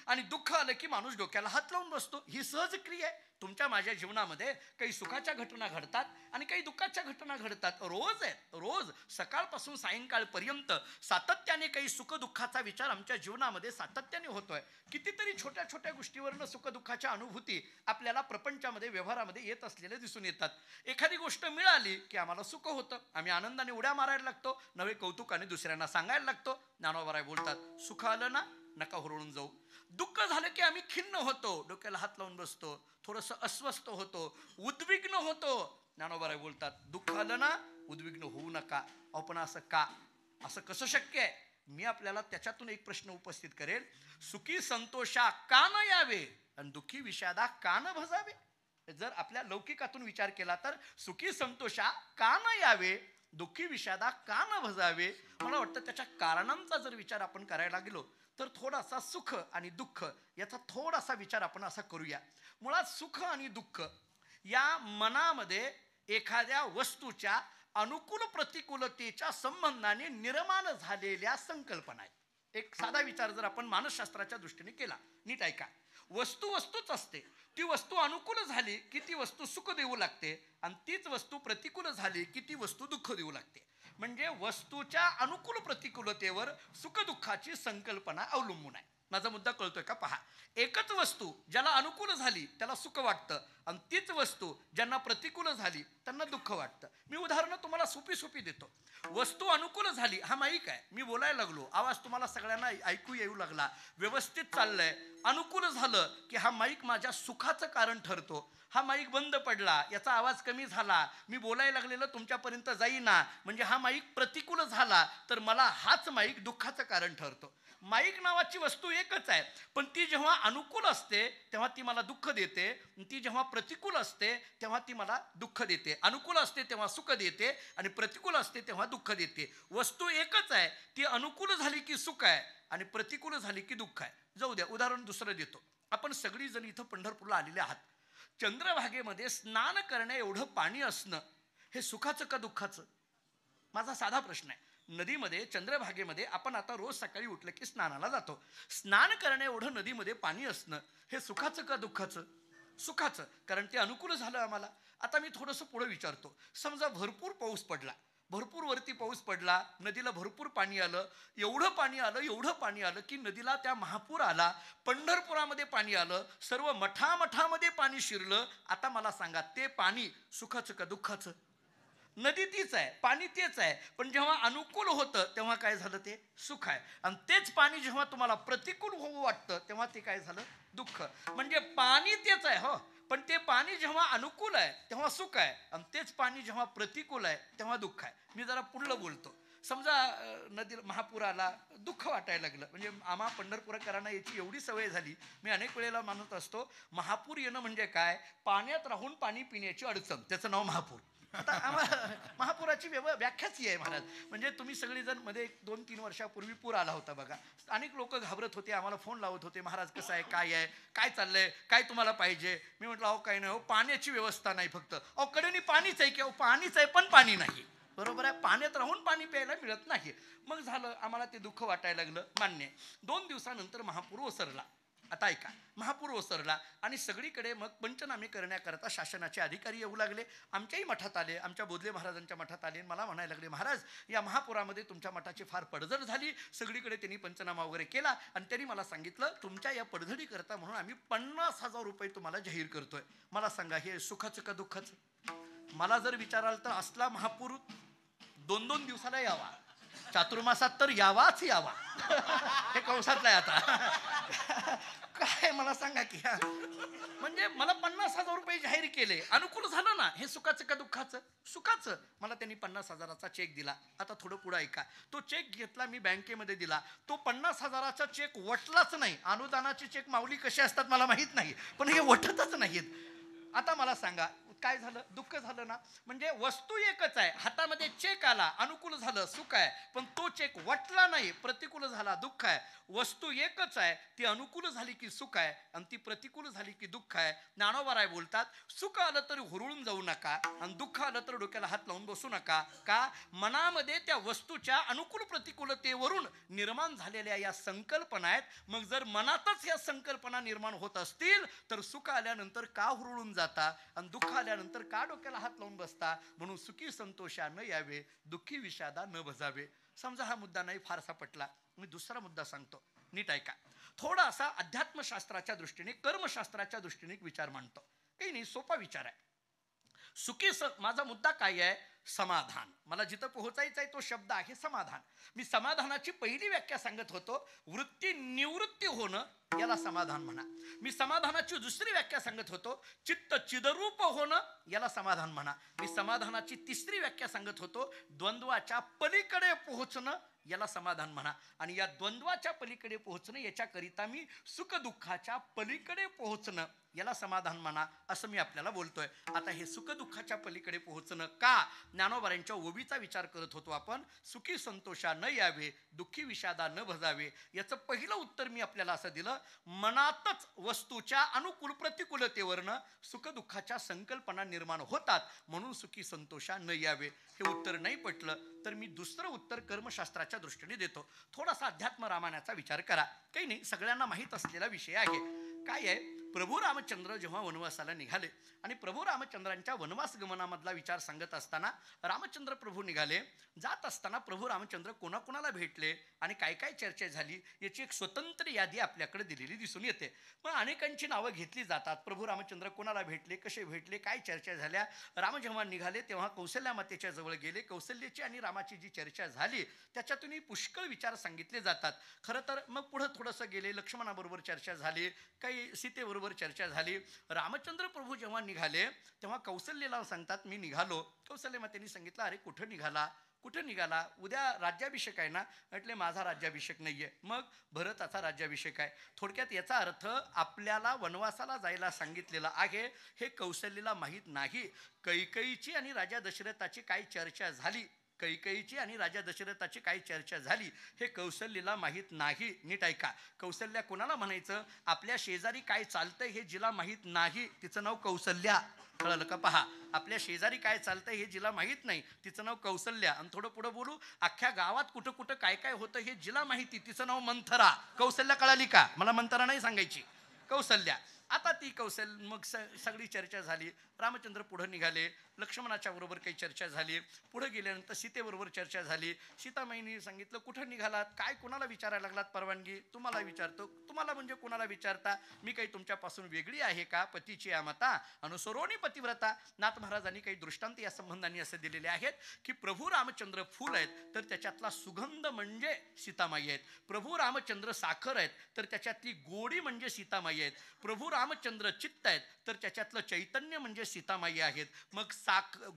A: आणि दुःख आलं की माणूस डोक्याला हात लावून बसतो. ही सहज क्रिया आहे. तुमच्या माझ्या जीवनामध्ये काही सुखाच्या घटना घडतात आणि काही दुःखाच्या घटना घडतात. रोज आहे, रोज सकाळपासून सायंकाळपर्यंत सातत्याने काही सुख दुःखाचा विचार आमच्या जीवनामध्ये सातत्याने होतोय. कितीतरी छोट्या छोट्या गोष्टीवरनं सुख दुःखाच्या अनुभूती आपल्याला प्रपंचामध्ये व्यवहारामध्ये येत असलेल्या दिसून येतात. एखादी गोष्ट मिळाली की आम्हाला सुख होतं, आम्ही आनंदाने उड्या मारायला लागतो, नवे कौतुकाने दुसऱ्यांना सांगायला लागतो. ज्ञानोबाराय बोलतात, सुख आलं ना नका हुरळून जाऊ. दुःख झालं की आम्ही खिन्न होतो, डोक्याला हात लावून बसतो, थोडंसं अस्वस्थ होतो, उद्विग्न होतो. ज्ञानोबाराय बोलतात, दुःख आलं ना उद्विग्न होऊ नका. आपण असं का, असं कसं शक्य आहे? मी आपल्याला त्याच्यातून एक प्रश्न उपस्थित करेल, सुखी संतोषा का न यावे आणि दुःखी विषादा का न भजावे? जर आपल्या लौकिकातून विचार केला तर सुखी संतोषा का न यावे, दुःखी विषादा का न भजावे, मला वाटतं त्याच्या कारणांचा जर विचार आपण करायला गेलो तर थोडासा सुख आणि दुःख याचा थोडासा विचार आपण असा करूया. मुळात सुख आणि दुःख या मनामध्ये एखाद्या वस्तूच्या अनुकूल प्रतिकूलतेच्या संबंधाने निर्माण झालेल्या संकल्पना आहेत. एक साधा विचार जर आपण मानसशास्त्राच्या दृष्टीने केला, नीट ऐका. वस्तू वस्तूच असते. ती वस्तू अनुकूल झाली की ती वस्तू सुख देऊ लागते आणि तीच वस्तू प्रतिकूल झाली की ती वस्तू दुःख देऊ लागते. म्हणजे वस्तूच्या अनुकूल प्रतिकूलतेवर सुखदुःखाची संकल्पना अवलंबून आहे. माझा मुद्दा कळतोय का? पहा, एकच वस्तू ज्याला अनुकूल झाली त्याला सुख वाटतं आणि तीच वस्तू ज्यांना प्रतिकूल झाली त्यांना दुःख वाटतं. मी उदाहरणं तुम्हाला सोपी सोपी देतो. वस्तू अनुकूल झाली, हा माईक आहे, मी बोलायला लागलो, आवाज तुम्हाला सगळ्यांना ऐकू येऊ लागला, व्यवस्थित चाललंय. अनुकूल झालं की हा माईक माझ्या सुखाचं कारण ठरतो. हा माईक बंद पडला, याचा आवाज कमी झाला, मी बोलायला लागलेलं तुमच्यापर्यंत जाईना, म्हणजे हा माईक प्रतिकूल झाला तर मला हाच माईक दुःखाचं कारण ठरतो. माईक नावाची वस्तू एकच आहे, पण ती जेव्हा अनुकूल असते तेव्हा ती मला दुःख देते, ती जेव्हा प्रतिकूल असते तेव्हा ती मला दुःख देते. अनुकूल असते तेव्हा सुख देते आणि प्रतिकूल असते तेव्हा दुःख देते. वस्तू एकच आहे, ती अनुकूल झाली की सुख आहे आणि प्रतिकूल झाली की दुःख आहे. जाऊ द्या, उदाहरण दुसरं देतो. आपण सगळी जण इथं पंढरपूरला आलेले आहात. चंद्रभागेमध्ये स्नान करण्या एवढं पाणी असणं हे सुखाचं का दुःखाचं? माझा साधा प्रश्न आहे. नदीमध्ये, चंद्रभागेमध्ये आपण आता रोज सकाळी उठलं की स्नानाला जातो. स्नान करण्या एवढं नदीमध्ये पाणी असणं हे सुखाचं का दुःखाचं? सुखाचं, कारण ते अनुकूल झालं आम्हाला. आता मी थोडंसं पुढे विचारतो. समजा भरपूर पाऊस पडला, भरपूर वरती पाऊस पडला, नदीला भरपूर पाणी आलं, एवढं पाणी आलं की नदीला त्या महापूर आला, पंढरपुरामध्ये पाणी आलं, सर्व मठामध्ये पाणी शिरलं. आता मला सांगा, ते पाणी सुखाचं का दुःखाचं? नदी तीच आहे, पाणी तेच आहे, पण जेव्हा अनुकूल होतं तेव्हा काय झालं? ते सुख आहे. आणि तेच पाणी जेव्हा तुम्हाला प्रतिकूल होऊ वाटतं तेव्हा ते काय झालं? दुःख. म्हणजे पाणी तेच आहे हो, पण ते पाणी जेव्हा अनुकूल आहे तेव्हा सुख आहे आणि तेच पाणी जेव्हा प्रतिकूल आहे तेव्हा दुःख आहे. मी जरा पुढलं बोलतो. समजा नदीला महापूर आला, दुःख वाटायला लागलं. म्हणजे आम्हा पंढरपूरकरांना याची एवढी सवय झाली, मी अनेक वेळेला मानत असतो, महापूर येणं म्हणजे काय? पाण्यात राहून पाणी पिण्याची अडचण, त्याचं नाव महापूर. आता आम्हाला महापुराची व्याख्याच ही आहे महाराज. म्हणजे तुम्ही सगळेजण मध्ये 2-3 वर्षापूर्वी पूर आला होता बघा, अनेक लोक घाबरत होते, आम्हाला फोन लावत होते, महाराज कसं आहे, काय आहे, काय चाललंय, काय तुम्हाला पाहिजे? मी म्हटलं, अहो काही नाही हो, पाण्याची व्यवस्था नाही फक्त. अहो कडेनी पाणीच आहे की? अहो पाणीच आहे पण पाणी नाही. बरोबर आहे, पाण्यात राहून पाणी प्यायला मिळत नाही. मग झालं, आम्हाला ते दुःख वाटायला लागलं, मान्य. 2 दिवसानंतर महापूर ओसरला. आता ऐका, महापूर ओसरला आणि सगळीकडे मग पंचनामे करण्याकरता शासनाचे अधिकारी येऊ लागले. आमच्याही मठात आले, आमच्या बोधले महाराजांच्या मठात आले. मला म्हणायला लागले, महाराज या महापुरामध्ये तुमच्या मठाची फार पडझड झाली. सगळीकडे त्यांनी पंचनामा वगैरे केला आणि त्यांनी मला सांगितलं, तुमच्या या पडझडीकरता म्हणून आम्ही 50,000 रुपये तुम्हाला जाहीर करतोय. मला सांगा, हे सुखाचं का दुःखाचं? मला जर विचाराल तर असला महापूर 2-2 दिवसाला यावा, चातुर्मासात तर यावाच यावा. हे कंसातलं आहे आता. काय मला सांगा. सांगा की हा. म्हणजे मला 50,000 रुपये जाहीर केले, अनुकूल झालं ना. हे सुखाचं का दुःखाचं? सुखाचं. मला त्यांनी 50,000चा चेक दिला. आता थोडं पुढे ऐका. तो चेक घेतला मी बँकेमध्ये दिला. तो 50,000चा चेक वटलाच नाही. अनुदानाचे चेक माऊली कसे असतात मला माहित नाही, पण हे वटतच नाहीत. आता मला सांगा काय झालं? दुःख झालं ना. म्हणजे वस्तू एकच आहे, हातामध्ये चेक आला, अनुकूल झालं, सुख आहे. पण तो चेक वटला नाही, प्रतिकूल झाला, दुःख आहे. वस्तू एकच आहे, ती अनुकूल झाली की सुख आहे आणि ती प्रतिकूल झाली की दुःख आहे. ज्ञानोबा बोलतात, सुख आलं तरी हुरळून जाऊ नका आणि दुःख आलं तर डोक्याला हात लावून बसू नका. का? मनामध्ये त्या वस्तूच्या अनुकूल प्रतिकूलतेवरून निर्माण झालेल्या या संकल्पना आहेत. मग जर मनातच या संकल्पना निर्माण होत असतील तर सुख आल्यानंतर का हुरळून जाता आणि दुःख आल्यानंतर का डोक्याला हात लावून बसता? म्हणून सुखी संतोषा न यावे, दुःखी विषादा न भजावे. समजा हा मुद्दा नाही फारसा पटला, मी दुसरा मुद्दा सांगतो, नीट ऐका. थोडासा अध्यात्मशास्त्राच्या दृष्टीने, कर्मशास्त्राच्या दृष्टीने एक विचार मांडतो. काही नाही, सोपा विचार आहे. माझा मुद्दा काय आहे? समाधान. मला जिथं पोहोचायचं आहे तो शब्द आहे समाधान. मी समाधानाची पहिली व्याख्या सांगत होतो, वृत्ती निवृत्ती होणं याला समाधान म्हणा. मी समाधानाची दुसरी व्याख्या सांगत होतो, चित्त चिदरूप होणं याला समाधान म्हणा. मी समाधानाची तिसरी व्याख्या सांगत होतो, द्वंद्वाच्या पलीकडे पोहोचणं याला समाधान म्हणा. आणि या द्वंद्वाच्या पलीकडे पोहोचणं याच्याकरिता मी सुख दुःखाच्या पलीकडे पोहोचणं याला समाधान म्हणा, असं मी आपल्याला बोलतोय. आता हे सुख दुःखाच्या पलीकडे पोहोचणं का? ज्ञानोबांच्या ओवीचा विचार करत होतो आपण. सुखी संतोषा न यावे, दुःखी विषादा न भजावे. याचं पहिलं उत्तर मी आपल्याला असं दिलं, मनातच वस्तूच्या अनुकूल प्रतिकूलतेवरनं सुख दुःखाच्या संकल्पना निर्माण होतात, म्हणून सुखी संतोषा न यावे. हे उत्तर नाही पटलं तर मी दुसरं उत्तर कर्मशास्त्राच्या दृष्टीने देतो. थोडासा अध्यात्म रामायणाचा विचार करा. काही नाही, सगळ्यांना माहीत असलेला विषय आहे. काय आहे? प्रभू रामचंद्र जेव्हा वनवासाला निघाले आणि प्रभू रामचंद्रांच्या वनवास गमनामधला विचार सांगत असताना रामचंद्र प्रभू निघाले. जात असताना प्रभू रामचंद्र कोणाकोणाला भेटले आणि काय काय चर्चा झाली याची एक स्वतंत्र यादी आपल्याकडे दिलेली दिसून येते. मग अनेकांची नावं घेतली जातात. प्रभू रामचंद्र कोणाला भेटले, कसे भेटले, काय चर्चा झाल्या. राम जेव्हा निघाले तेव्हा कौशल्या मातेच्या जवळ गेले. कौशल्याची आणि रामाची जी चर्चा झाली त्याच्यातूनही पुष्कळ विचार सांगितले जातात. खरं तर मग पुढं थोडंसं गेले, लक्ष्मणाबरोबर चर्चा झाली, काही सीतेबरोबर चर्चा झाली. रामचंद्र प्रभू जेव्हा निघाले तेव्हा कौशल्याला सांगतात मी निघालो. कौशल्य मातेने सांगितलं, अरे कुठं निघाला? कुठं निघाला? उद्या राज्याभिषेक आहे ना. म्हटले माझा राज्याभिषेक नाहीये. मग भरताचा राज्याभिषेक आहे. थोडक्यात याचा अर्थ आपल्याला वनवासाला जायला सांगितलेलं आहे हे कौशल्याला माहीत नाही. कैकेयीची आणि राजा दशरथाची काय चर्चा झाली, कैकेयीची आणि राजा दशरथाची काही चर्चा झाली हे कौशल्याला माहीत नाही. नीट ऐका. कौशल्या कोणाला म्हणायचं? आपल्या शेजारी काय चालतंय हे जिला माहीत नाही तिचं नाव कौशल्या. कळलं का? पहा, आपल्या शेजारी काय चालतंय हे जिला माहीत नाही तिचं नाव कौशल्या. आणि थोडं पुढं बोलू, अख्ख्या गावात कुठं कुठं काय काय होतं हे जिला माहिती तिचं नाव मंथरा. कौशल्या कळाली का? मला मंथरा नाही सांगायची, कौशल्या. आता ती मग सगळी चर्चा झाली. रामचंद्र पुढे निघाले. लक्ष्मणाच्या बरोबर काही चर्चा झाली. पुढे गेल्यानंतर सीतेबरोबर चर्चा झाली. सीतामाईने सांगितलं कुठं निघालात, काय कोणाला विचारायला लागलात परवानगी? तुम्हाला विचारतो. तुम्हाला म्हणजे कोणाला विचारता? मी काही तुमच्यापासून वेगळी आहे का? पतीची आमता अनुसरोनी पतिव्रता. नाथ महाराजांनी काही दृष्टांत या संबंधाने असे दिलेले आहेत की प्रभू रामचंद्र फूल आहेत तर त्याच्यातला सुगंध म्हणजे सीतामाई आहेत. प्रभू रामचंद्र साखर आहेत तर त्याच्यातली गोडी म्हणजे सीतामाई आहेत. प्रभू रामचंद्र चित्त आहेत तर त्याच्यातलं चैतन्य म्हणजे सीतामाई आहेत. मग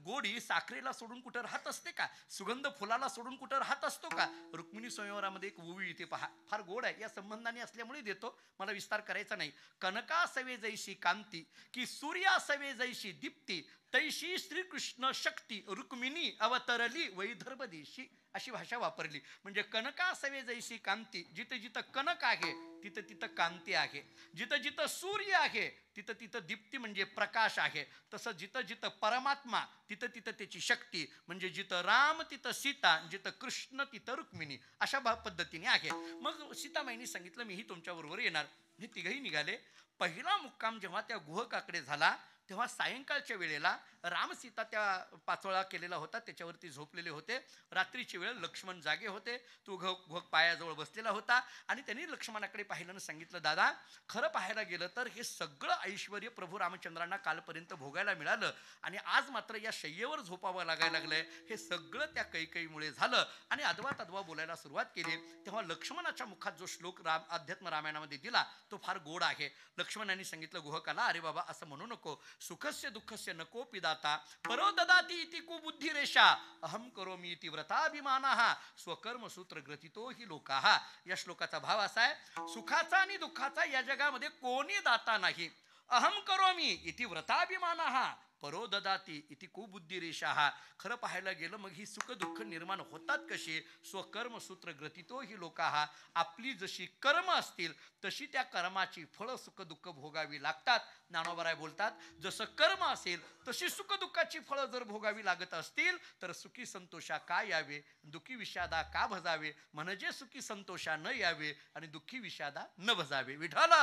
A: गोडी साखरेला सोडून कुठं राहत असते का? सुगंध फुलाला सोडून कुठं राहत असतो का? रुक्मिणी स्वयंवरामध्ये एक ओवी इथे पहा, फार गोड आहे. या संबंधाने असल्यामुळे देतो, मला विस्तार करायचा नाही. कनका सवे जैशी कांती की सूर्या सवे जैशी दीप्ती तैशी श्रीकृष्ण शक्ती रुक्मिणी अवतरली वैदर्भ देशी, अशी भाषा वापरली. म्हणजे कनका सवे जैशी कांती, जिथं जिथं कनक आहे तिथं तिथं कांती आहे. जिथं जिथं सूर्य आहे तिथं तिथं दीप्ती म्हणजे प्रकाश आहे. तसं जिथं जिथं परमात्मा तिथं तिथं त्याची शक्ती. म्हणजे जिथं राम तिथं सीता, जिथं कृष्ण तिथं रुक्मिणी, अशा पद्धतीने आहे. मग सीतामाईंनी सांगितलं मीही तुमच्या बरोबर येणार. हे तिघही निघाले. पहिला मुक्काम जेव्हा त्या गुहकाकडे झाला तेव्हा सायंकाळच्या वेळेला राम सीता त्या पाचोळा केलेला होता त्याच्यावरती झोपलेले होते. रात्रीची वेळ लक्ष्मण जागे होते. तो घोग पायाजवळ बसलेला होता आणि त्यांनी लक्ष्मणाकडे पाहिलं आणि सांगितलं, दादा खरं पाहायला गेलं तर हे सगळं ऐश्वर प्रभू रामचंद्रांना कालपर्यंत भोगायला मिळालं आणि आज मात्र या शय्येवर झोपावं लागायला लागलंय. हे सगळं त्या कैकेयीमुळे झालं. आणि अदवा तदवा बोलायला सुरुवात केली. तेव्हा लक्ष्मणाच्या मुखात जो श्लोक अध्यात्म रामायणामध्ये दिला तो फार गोड आहे. लक्ष्मणांनी सांगितलं गुहकाला, अरे बाबा असं म्हणू नको. सुखस्य दुःखस्य नको पिदाता परो ददाती इति कुबुद्धिरेषा अहम करोमि इति व्रताभिमानः स्वकर्म सूत्र ग्रथितो हि लोकाः. या श्लोकाचा भाव असा आहे, सुखाचा आणि दुःखाचा या जगामध्ये कोणी दाता नाही. अहम करोमि इति व्रताभिमानः परो ददाती इति कुबुद्धिरेषाः. खरं पाहायला गेलं मग ही सुख दुःख निर्माण होतात कशी? स्वकर्म सूत्र ग्रथितो ही लोकाः. आपली जशी कर्म असतील तशी त्या कर्माची फळं सुख दुःख भोगावी लागतात. ज्ञानोबराय बोलतात, जसं कर्म असेल तशी सुख दुःखाची फळं जर भोगावी लागत असतील तर सुखी संतोषा का यावे, दुःखी विषादा का भजावे. म्हणजे सुखी संतोषा न यावे आणि दुःखी विषादा न भजावे. विठ्ठला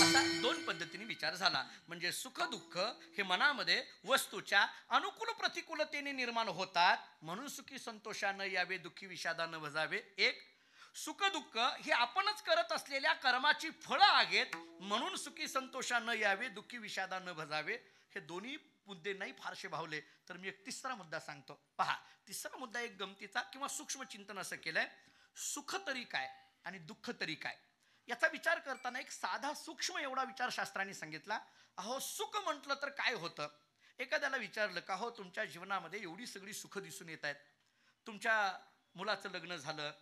A: असा दोन पद्धतीने विचार झाला. म्हणजे सुख दुःख हे मनामध्ये वस्तूच्या अनुकूल प्रतिकूलतेने निर्माण होतात म्हणून सुखी संतोषा न यावे, दुःखी विषादा न भजावे. एक, सुख दुःख हे आपणच करत असलेल्या कर्माची फळं आहेत म्हणून सुखी संतोषा न यावे, दुःखी विषादा न भजावे. हे दोन्ही मुद्दे नाही फारसे भावले तर मी एक तिसरा मुद्दा सांगतो. पहा, तिसरा मुद्दा एक गमतीचा किंवा सूक्ष्म चिंतन असं केलंय, सुख तरी काय आणि दुःख तरी काय. याचा विचार करताना एक साधा सूक्ष्म एवढा विचार शास्त्रांनी सांगितला. अहो सुख म्हटलं तर काय होतं? एखाद्याला विचारलं का हो तुमच्या जीवनामध्ये एवढी सगळी सुख दिसून येत आहेत, तुमच्या मुलाचं लग्न झालं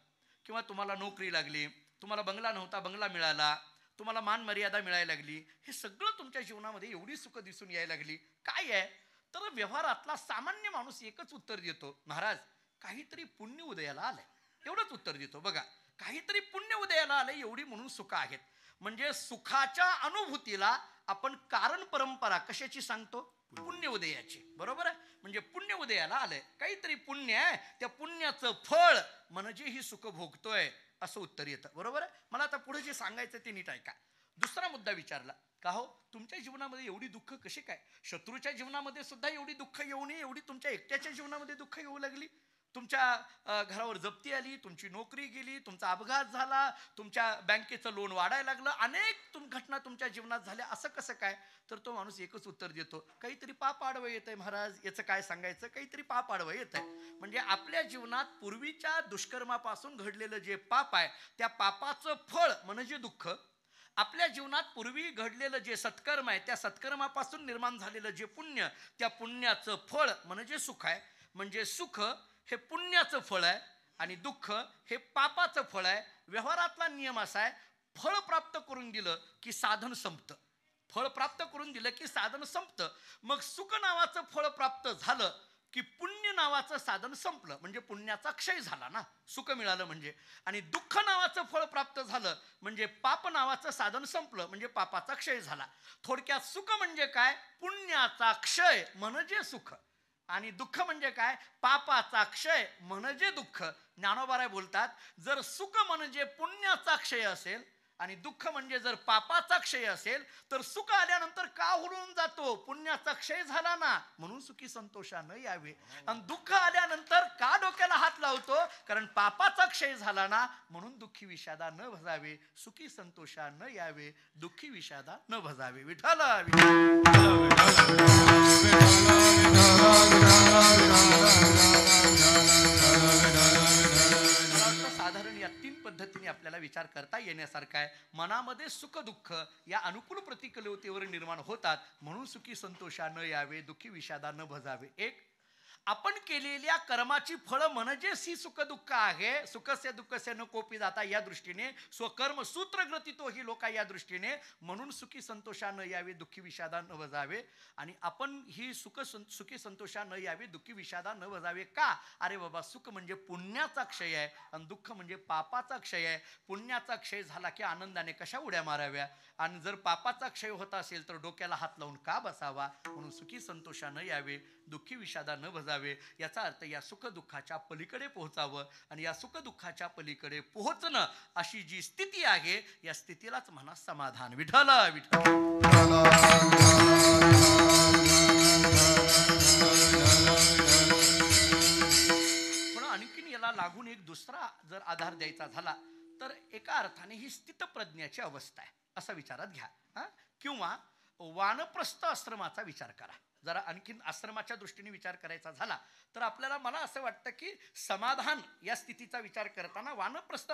A: किंवा तुम्हाला नोकरी लागली, तुम्हाला बंगला नव्हता बंगला मिळाला, तुम्हाला मान मर्यादा मिळायला लागली, हे सगळं तुमच्या जीवनामध्ये एवढी सुख दिसून यायला लागली, काय आहे? तर व्यवहारातला सामान्य माणूस एकच उत्तर देतो, महाराज काहीतरी पुण्य उदयाला आलंय. एवढंच उत्तर देतो. बघा, काहीतरी पुण्य उदयाला आलंय एवढी म्हणून सुख आहेत. म्हणजे सुखाच्या अनुभूतीला आपण कारण परंपरा कशाची सांगतो? पुण्य उदयाची. बरोबर आहे. म्हणजे पुण्य उदयाला आलंय, काहीतरी पुण्य आहे, त्या पुण्याचं फळ म्हणजे ही सुख भोगतोय असं उत्तर येतं. बरोबर आहे. मला आता पुढे जे सांगायचं ते नीट ऐका. दुसरा मुद्दा विचारला का हो तुमच्या जीवनामध्ये एवढी दुःख कशी काय? शत्रूच्या जीवनामध्ये सुद्धा एवढी दुःख येऊ नये एवढी तुमच्या एकट्याच्या जीवनामध्ये दुःख येऊ लागली. तुमच्या घरावर जप्ती आली, तुमची नोकरी गेली, तुमचा अपघात झाला, तुमच्या बँकेचं लोन वाढायला लागलं, अनेक घटना तुमच्या जीवनात झाल्या, असं कसं काय? तर तो माणूस एकच उत्तर देतो, काहीतरी पाप आडवं येतंय महाराज. याचं काय सांगायचं? काहीतरी पाप आडवं येतंय. म्हणजे आपल्या जीवनात पूर्वीच्या दुष्कर्मापासून घडलेलं जे पाप आहे त्या पापाचं फळ म्हणजे दुःख, आपल्या जीवनात पूर्वी घडलेलं जे सत्कर्म आहे त्या सत्कर्मापासून निर्माण झालेलं जे पुण्य, त्या पुण्याचं फळ म्हणजे सुख आहे. म्हणजे सुख हे पुण्याचं फळ आहे आणि दुःख हे पापाचं फळ आहे. व्यवहारातला नियम असा आहे, फळ प्राप्त करून दिलं की साधन संपतं. फळ प्राप्त करून दिलं की साधन संपतं. मग सुख नावाचं फळ प्राप्त झालं की पुण्य नावाचं साधन संपलं. म्हणजे पुण्याचा क्षय झाला ना, सुख मिळालं म्हणजे. आणि दुःख नावाचं फळ प्राप्त झालं म्हणजे पाप नावाचं साधन संपलं, म्हणजे पापाचा क्षय झाला. थोडक्यात सुख म्हणजे काय? पुण्याचा क्षय म्हणजे सुख. आणि दुःख म्हणजे काय? पापाचा क्षय म्हणजे दुःख. ज्ञानोबाराय बोलतात, जर सुख म्हणजे पुण्याचा क्षय असेल आणि दुःख म्हणजे जर पापाचा क्षय असेल तर सुख आल्यानंतर का हुरून जातो? पुण्याचा क्षय झाला ना म्हणून सुखी संतोषा न यावे. आणि दुःख आल्यानंतर का डोक्याला हात लावतो? कारण पापाचा क्षय झाला ना म्हणून दुःखी विषादा न भजावे, सुखी संतोषा न यावे, दुःखी विषादा न भजावे. विठ्ठला साधारण या तीन पद्धतीने आपल्याला विचार करता येण्यासारखा आहे. मनामध्ये सुख दुःख या अनुकूल प्रतिकूलतेवर निर्माण होतात म्हणून सुखी संतोषा न यावे, दुःखी विषादा न भजावे. एक, आपण केलेल्या कर्माची फळं म्हणजेच ही सुख दुःख आहे. सुखस्य दुःखस्य न कोपी जाता या दृष्टीने, स्वकर्म सूत्र ग्रथितो ही लोका या दृष्टीने, म्हणून सुखी संतोषा न यावे, दुःखी विषादा न भजावे. आणि आपण ही सुखी संतोषा न यावे, दुःखी विषादा न भजावे का? अरे बाबा, सुख म्हणजे पुण्याचा क्षय आहे आणि दुःख म्हणजे पापाचा क्षय आहे. पुण्याचा क्षय झाला की आनंदाने कशा उड्या माराव्या, आणि जर पापाचा क्षय होत असेल तर डोक्याला हात लावून का बसावा? म्हणून सुखी संतोषा न यावे, दुःखी विषादा न भजावे, याचा अर्थ या सुखदुःखाच्या पलीकडे पोहोचावं, आणि या सुखदुःखाच्या पलीकडे पोहोचणं अशी जी स्थिती आहे, या स्थितीलाच म्हणा समाधान. विठ्ठल विठ्ठल. पण आणखीन याला लागून एक दुसरा जर आधार द्यायचा झाला तर एका अर्थाने ही स्थितप्रज्ञाची अवस्था आहे असा विचारात घ्या. किंवा वानप्रस्थ आश्रमाचा विचार करा. जरा आणखीन आश्रमाच्या दृष्टीने विचार करायचा झाला तर आपल्याला, मला असं वाटतं की समाधान या स्थितीचा विचार करताना वानप्रस्थ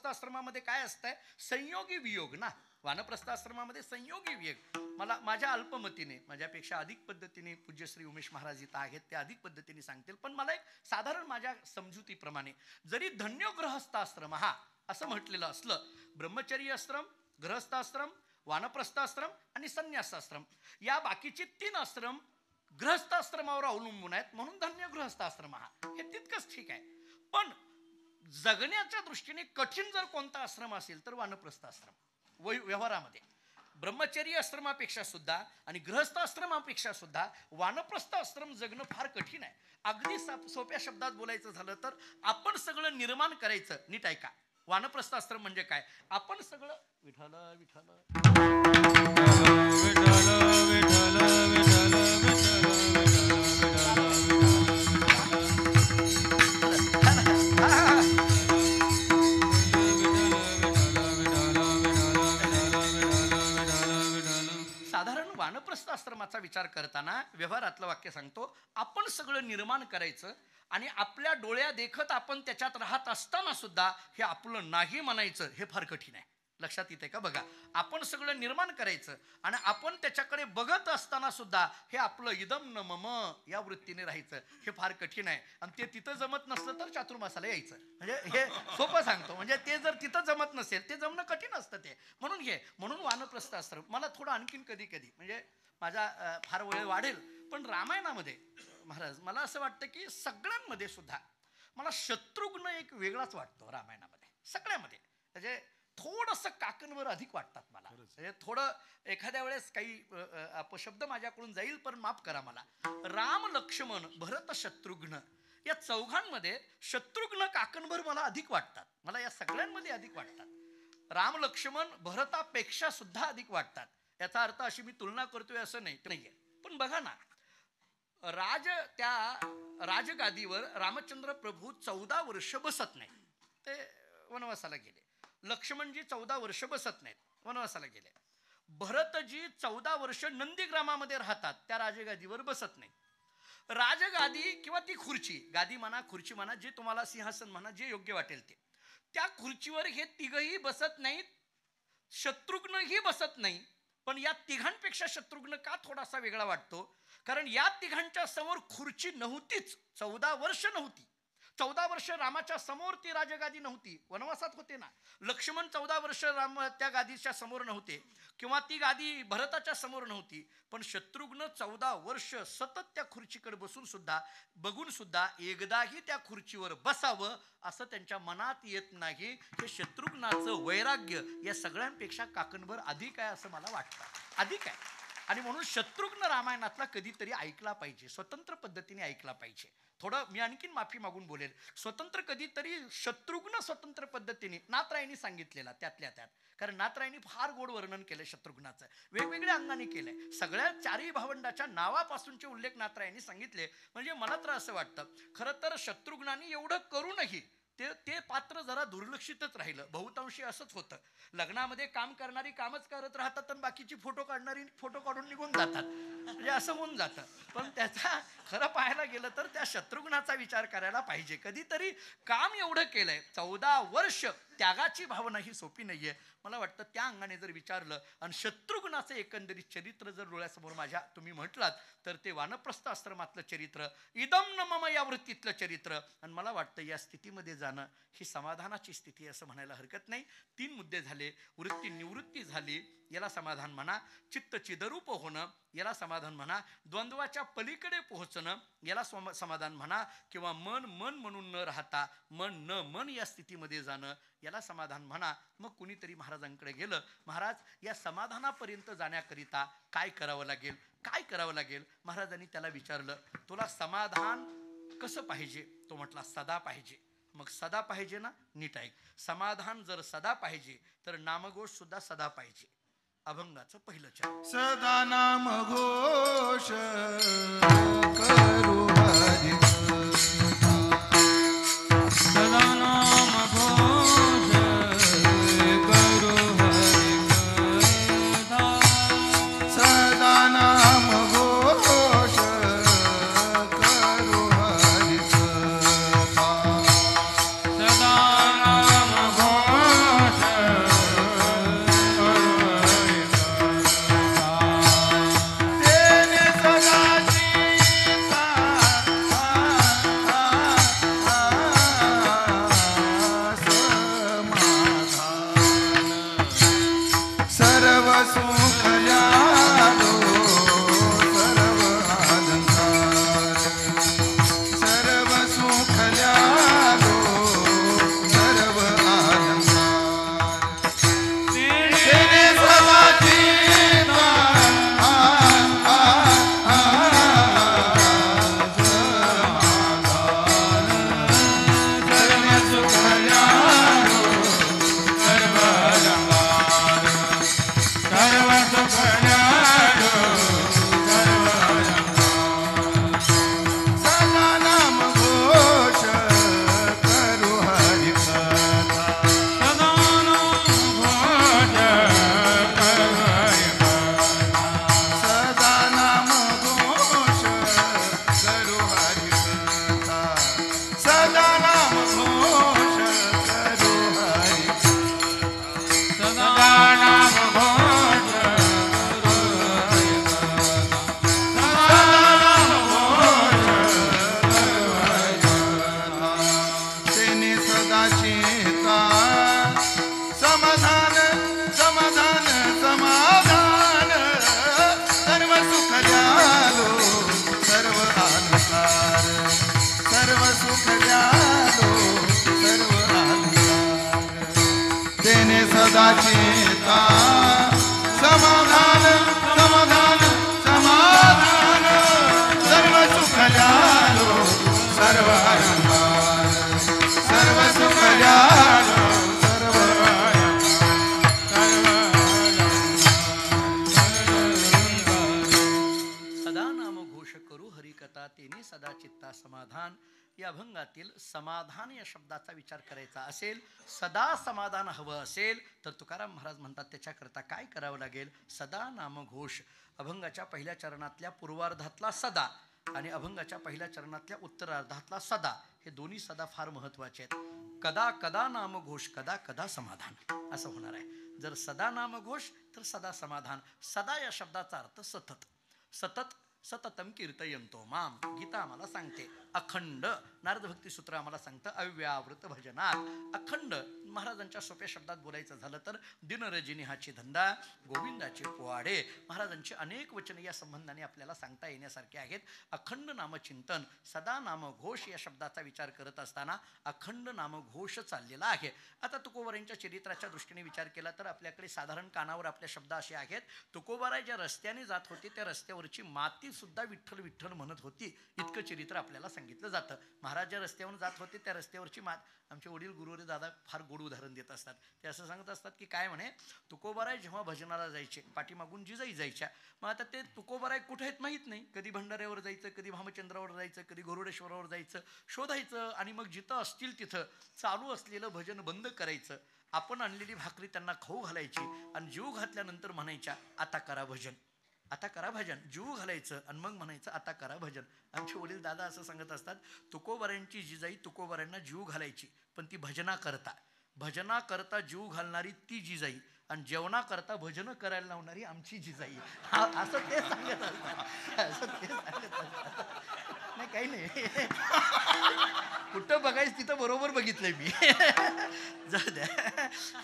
A: आश्रमामध्ये काय असतंय? संयोगी वियोग ना. वानप्रस्थ आश्रमामध्ये संयोगी वियोग. मला माझ्या अल्पमतीने, माझ्यापेक्षा अधिक पद्धतीने पूज्यश्री उमेश महाराज इथं आहेत, ते अधिक पद्धतीने सांगतील, पण मला एक साधारण माझ्या समजुतीप्रमाणे, जरी धन्य गृहस्थाश्रम हा असं म्हटलेलं असलं, ब्रह्मचर्य आश्रम, गृहस्थाश्रम, वानप्रस्थाश्रम आणि संन्यासाश्रम, या बाकीचे 3 आश्रम गृहस्थाश्रमावर अवलंबून आहेत, म्हणून धन्य गृहस्थाश्रम हा, हे तितकंच ठीक आहे. पण जगण्याच्या दृष्टीने कठीण जर कोणता आश्रम असेल तर वानप्रस्थाश्रम. व्यवहारामध्ये ब्रह्मचर्य आश्रमापेक्षा सुद्धा आणि गृहस्थाश्रमापेक्षा सुद्धा वानप्रस्थ आश्रम जगणं फार कठीण आहे. अगदी सोप्या शब्दात बोलायचं झालं तर आपण सगळं निर्माण करायचं. नीट ऐका, वानप्रस्थ आश्रम म्हणजे काय? आपण सगळं विठ्ठल विठ्ठल साधारण वानप्रस्थ आश्रमाचा विचार करताना व्यवहारातलं वाक्य सांगतो, आपण सगळं निर्माण करायचं आणि आपल्या डोळ्या देखत आपण त्याच्यात राहत असताना सुद्धा हे आपलं नाही म्हणायचं, हे फार कठीण आहे. लक्षात येते का? बघा, आपण सगळं निर्माण करायचं आणि आपण त्याच्याकडे बघत असताना सुद्धा हे आपलं इदम न मम या वृत्तीने राहायचं, हे फार कठीण आहे. आणि ते तिथं जमत नसलं तर चातुर्मासाला यायचं. म्हणजे हे सोपं सांगतो, म्हणजे ते जर तिथं जमत नसेल, ते जमणं कठीण असतं ते. म्हणून वानप्रस्थ आश्रम मला थोडं आणखीन कधी म्हणजे माझा फार वेळ वाढेल, पण रामायणामध्ये महाराज मला असं वाटतं की सगळ्यांमध्ये सुद्धा मला शत्रुघ्न एक वेगळाच वाटतो रामायणामध्ये, सगळ्यामध्ये. म्हणजे थोडंसं काकणवर अधिक वाटतात मला. म्हणजे थोडं एखाद्या वेळेस काही अपशब्द माझ्याकडून जाईल, पण माफ करा मला. राम, लक्ष्मण, भरत, शत्रुघ्न या चौघांमध्ये शत्रुघ्न काकणभर मला अधिक वाटतात. मला या सगळ्यांमध्ये अधिक वाटतात. राम, लक्ष्मण भरतापेक्षा सुद्धा अधिक वाटतात. याचा अर्थ अशी मी तुलना करतोय असं नाहीये. पण बघा ना, त्या राजगादीवर रामचंद्र प्रभू 14 वर्ष बसत नाही, ते वनवासाला गेले. लक्ष्मणजी 14 वर्ष बसत नाहीत, वनवासाला गेले. भरतजी 14 वर्ष नंदीग्रामामध्ये राहतात, त्या राजगादीवर बसत नाही. राजगादी किंवा ती खुर्ची, गादी म्हणा, खुर्ची म्हणा, जे तुम्हाला सिंहासन म्हणा, जे योग्य वाटेल ते, त्या खुर्चीवर हे तिघही बसत नाहीत, शत्रुघ्नही बसत नाही. पण या तिघांपेक्षा शत्रुघ्न का थोडासा वेगळा वाटतो? कारण या तिघांच्या समोर खुर्ची नव्हतीच, 14 वर्ष नव्हती. 14 वर्ष रामाच्या समोर ती राजगादी नव्हती, वनवासात होते ना. लक्ष्मण 14 वर्ष राम त्या गादीच्या समोर नव्हते, किंवा ती गादी भरताच्या समोर नव्हती. पण शत्रुघ्न 14 वर्ष सतत त्या खुर्चीकडे बघून सुद्धा एकदाही त्या खुर्चीवर बसावं असं त्यांच्या मनात येत नाही. हे शत्रुघ्नाचं वैराग्य या सगळ्यांपेक्षा काकणभर अधिक आहे असं मला वाटतं, अधिक आहे. आणि म्हणून शत्रुघ्न रामायणातला कधीतरी ऐकला पाहिजे, स्वतंत्र पद्धतीने ऐकला पाहिजे. थोडं मी आणखीन माफी मागून बोलेल. स्वतंत्र कधीतरी शत्रुघ्न स्वतंत्र पद्धतीने नाथरायांनी सांगितलेला त्यातल्या त्यात, कारण नाथरायांनी फार गोड वर्णन केलं शत्रुघ्नाचं, वेगवेगळ्या अंगाने केलंय. सगळ्या 4ही भावंडाच्या नावापासूनचे उल्लेख नाथरायांनी सांगितले. म्हणजे मला तर असं वाटतं, खरं तर शत्रुघ्नाने एवढं करूनही ते पात्र जरा दुर्लक्षितच राहिलं. बहुतांशी असंच होतं, लग्नामध्ये काम करणारी कामच करत राहतात आणि बाकीची फोटो काढणारी फोटो काढून निघून जातात, म्हणजे असं होऊन जातं. पण त्याचा खरं पाहायला गेलं तर त्या शत्रुघ्नाचा विचार करायला पाहिजे. कधीतरी काम एवढं केलंय, 14 वर्ष त्यागाची भावना ही सोपी नाहीये. मला वाटतं त्या अंगाने जर विचारलं आणि शत्रुघ्नाचं एकंदरीत चरित्र जर डोळ्यासमोर माझ्या तुम्ही म्हटलात तर ते वानप्रस्थ आश्रमातलं चरित्र, इदम न मम या वृत्तीतलं चरित्र. आणि मला वाटतं या स्थितीमध्ये जाणं ही समाधानाची स्थिती असं म्हणायला हरकत नाही. 3 मुद्दे झाले. वृत्ती निवृत्ती झाली, याला समाधान म्हणा. चित्त चिदरूप होणं, याला समाधान म्हणा. द्वंद्वाच्या पलीकडे पोहोचणं, याला समाधान म्हणा. किंवा मन मन म्हणून न राहता मन न मन या स्थितीमध्ये जाणं, याला समाधान म्हणा. मग कुणीतरी महाराजांकडे गेलं, महाराज या समाधानापर्यंत जाण्याकरिता काय करावं लागेल, काय करावं लागेल? महाराजांनी त्याला विचारलं, तुला समाधान कसं पाहिजे? तो म्हटला सदा पाहिजे. मग सदा पाहिजे ना, नीट ऐक. समाधान जर सदा पाहिजे तर नामघोष सुद्धा सदा पाहिजे. अभंगाचं पहिलं चरण.
B: सदा नाम घोष करू हरी
C: सदा नाम घोष करू हरि कथा.
B: सदा नाम घोष करू हरी कथा.
C: सदा नाम घोष करू हरि कथा.
B: तेने सदाची समाधान सर्व सुख ल्यालो सर्व अलंकार. सर्व सुख ल्यालो सर्व अलंकार. तेने सदाची सदा नाम घोष करू हरि कथा. सदा नाम घोष करू हरि कथा. सदा नाम घोष करू हरि तेने सदाची समाधान समाधान समाधान सर्व सुख ल्यालो सर्व अलंकार. सर्व सुख ल्यालो सर्व अलंकार. तेने सदाची समाधान समाधान समाधान सर्व सुख ल्यालो सर्व अलंकार. सर्व सुख ल्यालो सर्व
A: सदा नाम घोष करू हरिकथा तेने सदा चित्ता समाधान. या अभंगातील समाधान या शब्दाचा विचार करायचा असेल, सदा समाधान हवं असेल तर तुकाराम महाराज म्हणतात त्याच्याकरता काय करावं लागेल? सदा नामघोष. अभंगाच्या पहिल्या चरणातल्या पूर्वार्धातला सदा आणि अभंगाच्या पहिल्या चरणातल्या उत्तरार्धातला सदा, हे दोन्ही सदा फार महत्वाचे आहेत. कदा कदा नामघोष, कदा कदा समाधान असं होणार आहे. जर सदा नामघोष तर सदा समाधान. सदा या शब्दाचा अर्थ सतत. सतत सततम कीर्तयंतो माम. गीता आम्हाला सांगते अखंड. नारद भक्ती सूत्र आम्हाला सांगतं अव्यावृत भजनात. अखंड महाराजांच्या सोप्या शब्दात बोलायचं झालं तर दिनरजनी हाची धंदा, गोविंदाचे पोवाडे. महाराजांची अनेक वचने या संबंधाने आपल्याला सांगता येण्यासारखे आहेत. अखंड नामचिंतन, सदा नामघोष या शब्दाचा विचार करत असताना अखंड नामघोष चाललेला आहे. आता तुकोबारायांच्या चरित्राच्या दृष्टीने विचार केला तर आपल्याकडे साधारण कानावर आपले शब्द असे आहेत. तुकोबाराय ज्या रस्त्याने जात होते त्या रस्त्यावरची माती सुद्धा विठ्ठल विठ्ठल म्हणत होती, इतकं चरित्र आपल्याला सांगितलं जातं. महाराज ज्या रस्त्यावरून जात होते त्या रस्त्यावरची आमचे वडील गुरुवरे दादा फार गोड उदाहरण देत असतात. ते असं सांगत असतात की काय म्हणे, तुकोबाराय जेव्हा भजनाला जायचे पाठीमागून जिजाई जायच्या. मग आता ते तुकोबाराय कुठे आहेत माहीत नाही. कधी भंडाऱ्यावर जायचं, कधी भामचंद्रावर जायचं, कधी गरुडेश्वरावर जायचं, शोधायचं आणि मग जिथं असतील तिथं चालू असलेलं भजन बंद करायचं. आपण आणलेली भाकरी त्यांना खाऊ घालायची आणि जीव घातल्यानंतर म्हणायच्या आता करा भजन, आता करा भजन. जीव घालायचं आणि मग म्हणायचं आता करा भजन. आमचे वडील दादा असं सांगत असतात, तुकोबारायांची जिजाई तुकोबारायांना जीव घालायची, पण ती भजना करता जीव घालणारी ती जिजाई आणि जेवणा करता भजन करायला लावणारी आमची जिजाई. असं ते सांगत असतात. नाही काही नाही. कुठं बघायचं सगळ्याच तिथं बरोबर बघितलंय मी. जाऊ द्या,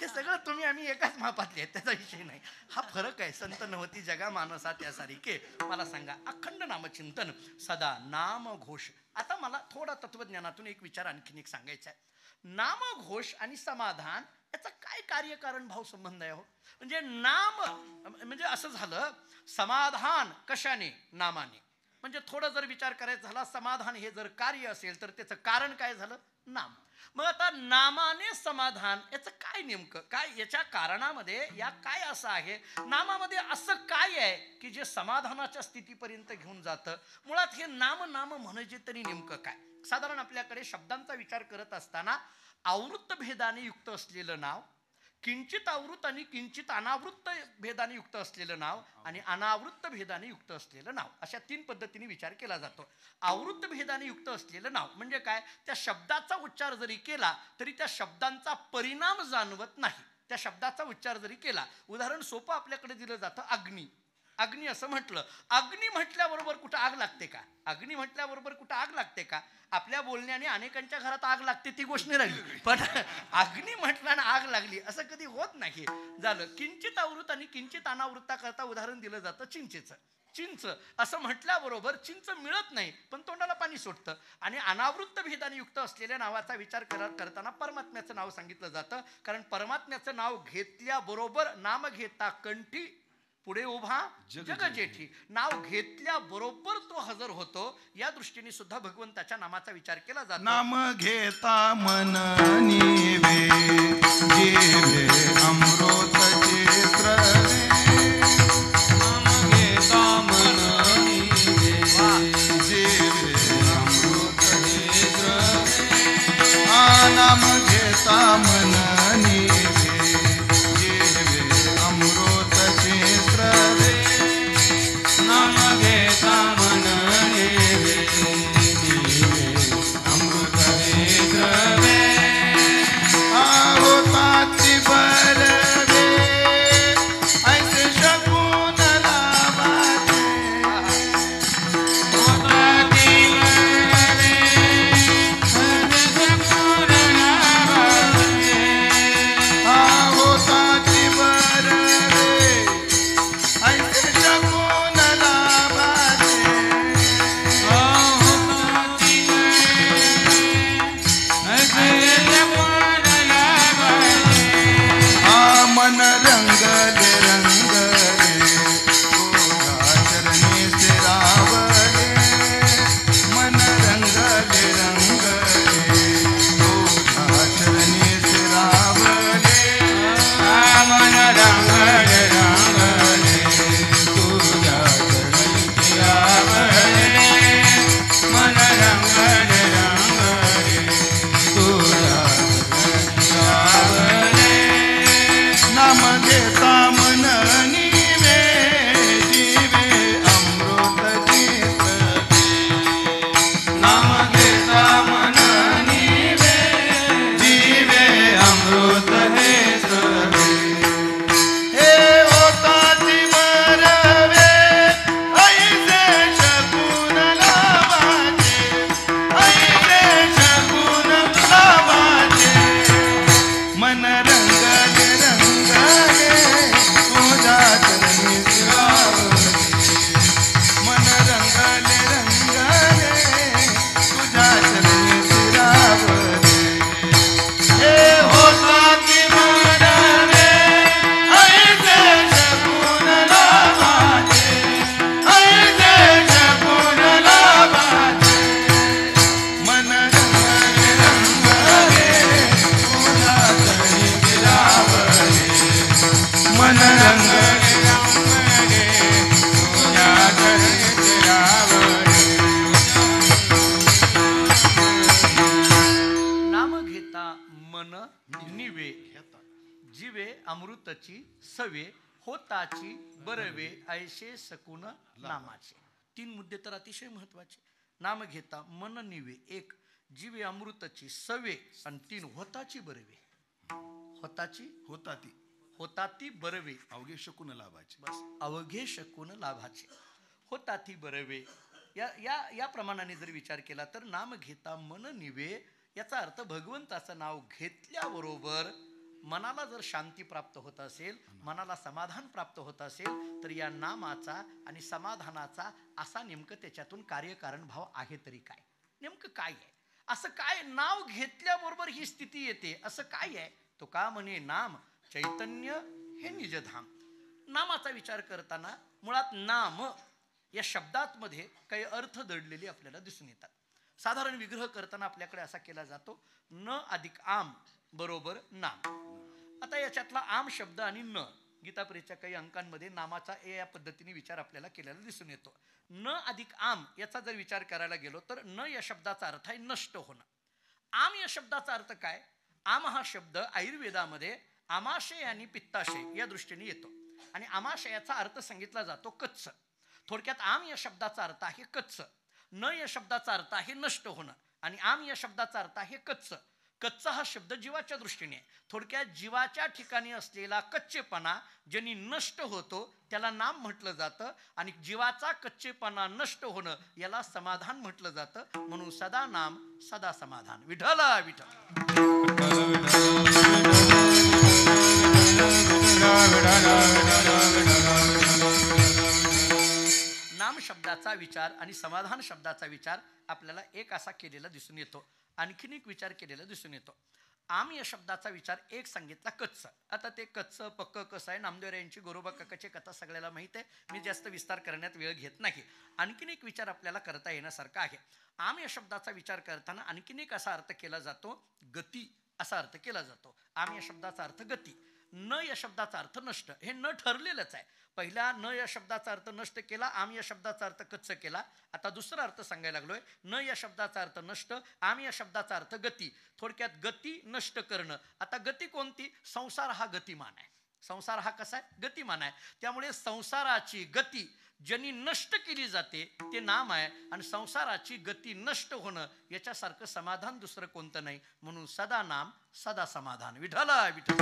A: हे सगळं तुम्ही आम्ही एकाच मापातले आहेत, त्याचा विषय नाही. हा फरक आहे. संत नवती जगा मानसा त्यासारिखे. मला सांगा, अखंड नामचिंतन, सदा नाम घोष. आता मला थोडा तत्वज्ञानातून एक विचार आणखीन एक सांगायचा आहे. नामघोष आणि समाधान याचा काय कार्यकारण भाव संबंध आहे हो? म्हणजे नाम म्हणजे असं झालं, समाधान कशाने? नामाने. म्हणजे थोडं जर विचार करायचा झाला, समाधान हे जर कार्य असेल तर त्याचं कारण काय झालं? नाम. मग आता नामाने समाधान याचं काय नेमकं काय? याच्या कारणामध्ये या काय असं आहे? नामामध्ये असं काय आहे की जे समाधानाच्या स्थितीपर्यंत घेऊन जातं? मुळात हे नाम नाम म्हणजे तरी नेमकं काय? साधारण आपल्याकडे शब्दांचा विचार करत असताना आवृत्त भेदाने युक्त असलेलं नाव, किंचित आवृत्त आणि किंचित अनावृत्त भेदाने युक्त असलेलं नाव आणि अनावृत्त भेदाने युक्त असलेलं नाव, अशा 3 पद्धतीने विचार केला जातो. आवृत्त भेदाने युक्त असलेलं नाव म्हणजे काय? त्या शब्दाचा उच्चार जरी केला तरी त्या शब्दांचा परिणाम जाणवत नाही. त्या शब्दाचा उच्चार जरी केला, उदाहरण सोपं आपल्याकडे दिलं जातं, अग्नी. अग्नी असं म्हटलं, अग्नी म्हटल्याबरोबर कुठं आग लागते का? अग्नी म्हटल्याबरोबर कुठं आग लागते का? आपल्या बोलण्याने अनेकांच्या घरात आग लागते ती गोष्ट नाही राहिली, पण अग्नी म्हटलं ना आग लागली असं कधी होत नाही. झालं. किंचित आवृत्त आणि किंचित अनावृत्ता करता उदाहरण दिलं जातं चिंचेचं. चिंच असं म्हटल्याबरोबर चिंच मिळत नाही पण तोंडाला पाणी सुटतं. आणि अनावृत्त भेदाने युक्त असलेल्या नावाचा विचार करताना परमात्म्याचं नाव सांगितलं जातं, कारण परमात्म्याचं नाव घेतल्याबरोबर नाम घेता कंठी पुढे उभा जग जेठी. नाव घेतल्या बरोबर तो हजर होतो. या दृष्टीने सुद्धा भगवंताच्या नामाचा विचार केला जातो.
B: नाम घेता मन नीवे जीवे अमृत चित्रवे.
C: नाम घेता मन नीवे
B: जीवे अमृत
C: चित्रवे.
B: नाम घेता मन नीवे जीवे अमृत चित्रवे.
C: नाम घेता मन नीवे जीवे अमृत चित्रवे.
B: होताची बरवे ऐसे शकून लाभाचे.
C: होताची बरवे ऐसे शकून लाभाचे.
B: होताची बरवे ऐसे शकून लाभाचे.
C: होताची ऐसे शकून लाभाचे.
B: मन रंगले रंगले तुझ्या चरणी स्थिरावले. मन रंगले रंगले तुझ्या चरणी स्थिरावले.
C: मन रंगले रंगले तुझ्या चरणी स्थिरावले. मन रंगले रंगले तुझ्या चरणी स्थिरावले.
B: नाम घेता मन नीवे जीवे अमृत चित्रवे.
C: नाम घेता मन नीवे जीवे अमृत हे सवे.
B: हे होताची बरवे ऐसे शकून लाभाचे. ऐसे शकून लाभाचे. मन रंगले रंगले तुझ्या चरणी स्थिरावले. मन रंगले रंगले तुझ्या चरणी स्थिरावले. हे होताची बरवे ऐसे शकून लाभाचे. ऐसे शकून लाभाचे. मन रंगले रंगले तुझ्या चरणी स्थिरावले. मन रंगले
C: रंगले तुझ्या चरणी स्थिरावले.
A: नाम घेता मन निवे जीवे अमृतची सवे. होताची बरवे ऐसे सकुन नामाचे. 3 मुद्दे तर अतिशय महत्वाचे. नाम घेता मन निवे 1, जीवे अमृतची सवे आणि 3 होताची बरवे. होताची होताती बरवे
B: अवघे शकून लाभाचे.
A: बस अवघे शकून लाभाचे. होताती बरवे या या या प्रमाणाने जर विचार केला तर नाम घेता मन निवे याचा अर्थ भगवंताचं नाव घेतल्याबरोबर मनाला जर शांती प्राप्त होत असेल, मनाला समाधान प्राप्त होत असेल, तर या नामाचा आणि समाधानाचा असा नेमकं त्याच्यातून कार्यकारण भाव आहे तरी काय? नेमकं काय आहे? असं काय नाव घेतल्याबरोबर ही स्थिती येते? असं काय आहे? तो का म्हणे नाम चैतन्य हे निजधाम. नामाचा विचार करताना मुळात नाम या शब्दांमध्ये काही अर्थ दडलेले आपल्याला दिसून येतात. साधारण विग्रह करताना आपल्याकडे असा केला जातो, न अधिक आम बरोबर नाम. आता याच्यातला आम शब्द आणि न, गीतापरीच्या काही अंकांमध्ये नामाचा या पद्धतीने विचार आपल्याला केलेला दिसून येतो. न अधिक आम याचा जर विचार करायला गेलो तर न या शब्दाचा अर्थ आहे नष्ट होणं. आम या शब्दाचा अर्थ काय? आम हा शब्द आयुर्वेदामध्ये आमाशय आणि पित्ताशय या दृष्टीने येतो आणि आमाशयाचा अर्थ सांगितला जातो कच्च. थोडक्यात आम या शब्दाचा अर्थ आहे कच्च, न या शब्दाचा अर्थ आहे नष्ट होणं आणि आम या शब्दाचा अर्थ आहे कच्च. कच्चा हा शब्द जीवाच्या दृष्टीने आहे. थोडक्यात जीवाच्या ठिकाणी असलेला कच्चेपणा ज्यांनी नष्ट होतो त्याला नाम म्हटलं जातं आणि जीवाचा कच्चेपणा नष्ट होणं याला समाधान म्हटलं जातं. म्हणून सदा नाम सदा समाधान. विठ्ठला विठ्ठल. नाम शब्दाचा विचार आणि समाधान शब्दाचा विचार आपल्याला एक असा केलेला दिसून येतो. आणखीन एक विचार केलेला दिसून येतो. आम या शब्दाचा विचार एक सांगितला कच्च. आता ते कच्च पक्क कसं आहे, नामदेव यांची गोरोबा काकाची कथा सगळ्याला माहीत आहे, मी जास्त विस्तार करण्यात वेळ घेत नाही. आणखीन एक विचार आपल्याला करता येण्यासारखा आहे. आम या शब्दाचा विचार करताना आणखीन एक असा अर्थ केला जातो, गती असा अर्थ केला जातो. आम या शब्दाचा अर्थ गती, न या शब्दाचा अर्थ नष्ट. हे न ठरलेलंच आहे. पहिला न या शब्दाचा अर्थ नष्ट केला, आम या शब्दाचा अर्थ कच्च केला. आता दुसरा अर्थ सांगायला लागलोय. न या शब्दाचा अर्थ नष्ट, आम या शब्दाचा अर्थ गती. थोडक्यात गती नष्ट करणं. आता गती कोणती? संसार हा गतिमान आहे. संसार हा कसा आहे? गतिमान आहे. त्यामुळे संसाराची गती ज्यांनी नष्ट केली जाते ते नाम आहे आणि संसाराची गती नष्ट होणं याच्यासारखं समाधान दुसरं कोणतं नाही. म्हणून सदा नाम सदा समाधान. विठ्ठला विठ्ठल.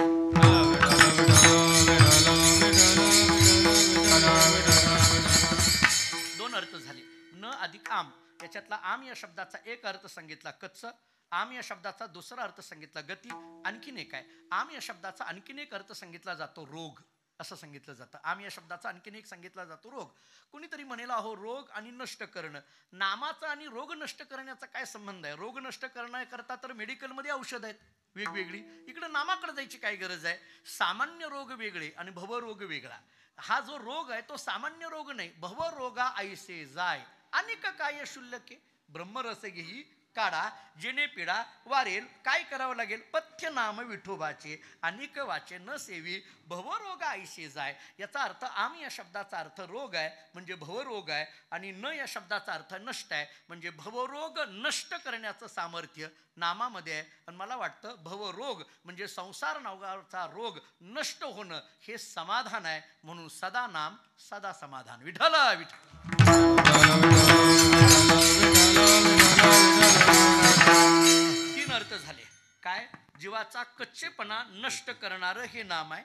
A: दोन अर्थ झाले. न अधिक आम याच्यातला आम या शब्दाचा एक अर्थ सांगितला कच्च, आम या शब्दाचा दुसरा अर्थ सांगितला गती. आणखीन एक आहे, आम या शब्दाचा आणखीन एक अर्थ सांगितला जातो रोग असं सांगितलं जातं. आम या शब्दाचा आणखीन एक सांगितला जातो रोग. कुणीतरी म्हणेल अहो रोग आणि नष्ट करणं, नामाचा आणि रोग नष्ट करण्याचा काय संबंध आहे? रोग नष्ट करण्याकरता तर मेडिकलमध्ये औषध आहेत वेगवेगळी, इकडे नामाकडे जायची काय गरज आहे? सामान्य रोग वेगळे आणि भवरोग वेगळा. हा जो रोग आहे तो सामान्य रोग नाही. भवरोगा ऐसे जाय अनेक काय शुल्लके ब्रह्मरस घेई काढा जेणे पिढा वारेल. काय करावं लागेल? पथ्य नाम विठोबाचे अनेक वाचे न सेवी भवरोगा ऐसे जाय. याचा अर्थ आम या शब्दाचा अर्थ रोग आहे म्हणजे भवरोग आहे आणि न या शब्दाचा अर्थ नष्ट आहे म्हणजे भवरोग नष्ट करण्याचं सामर्थ्य नामामध्ये आहे. आणि मला वाटतं भवरोग म्हणजे संसार नावाचा रोग नष्ट होणं हे समाधान आहे. म्हणून सदा नाम सदा समाधान. विठ्ठला विठ्ठल. तीन अर्थ झाले. काय? जीवाचा कच्चेपणा नष्ट करणारं हे नाम आहे,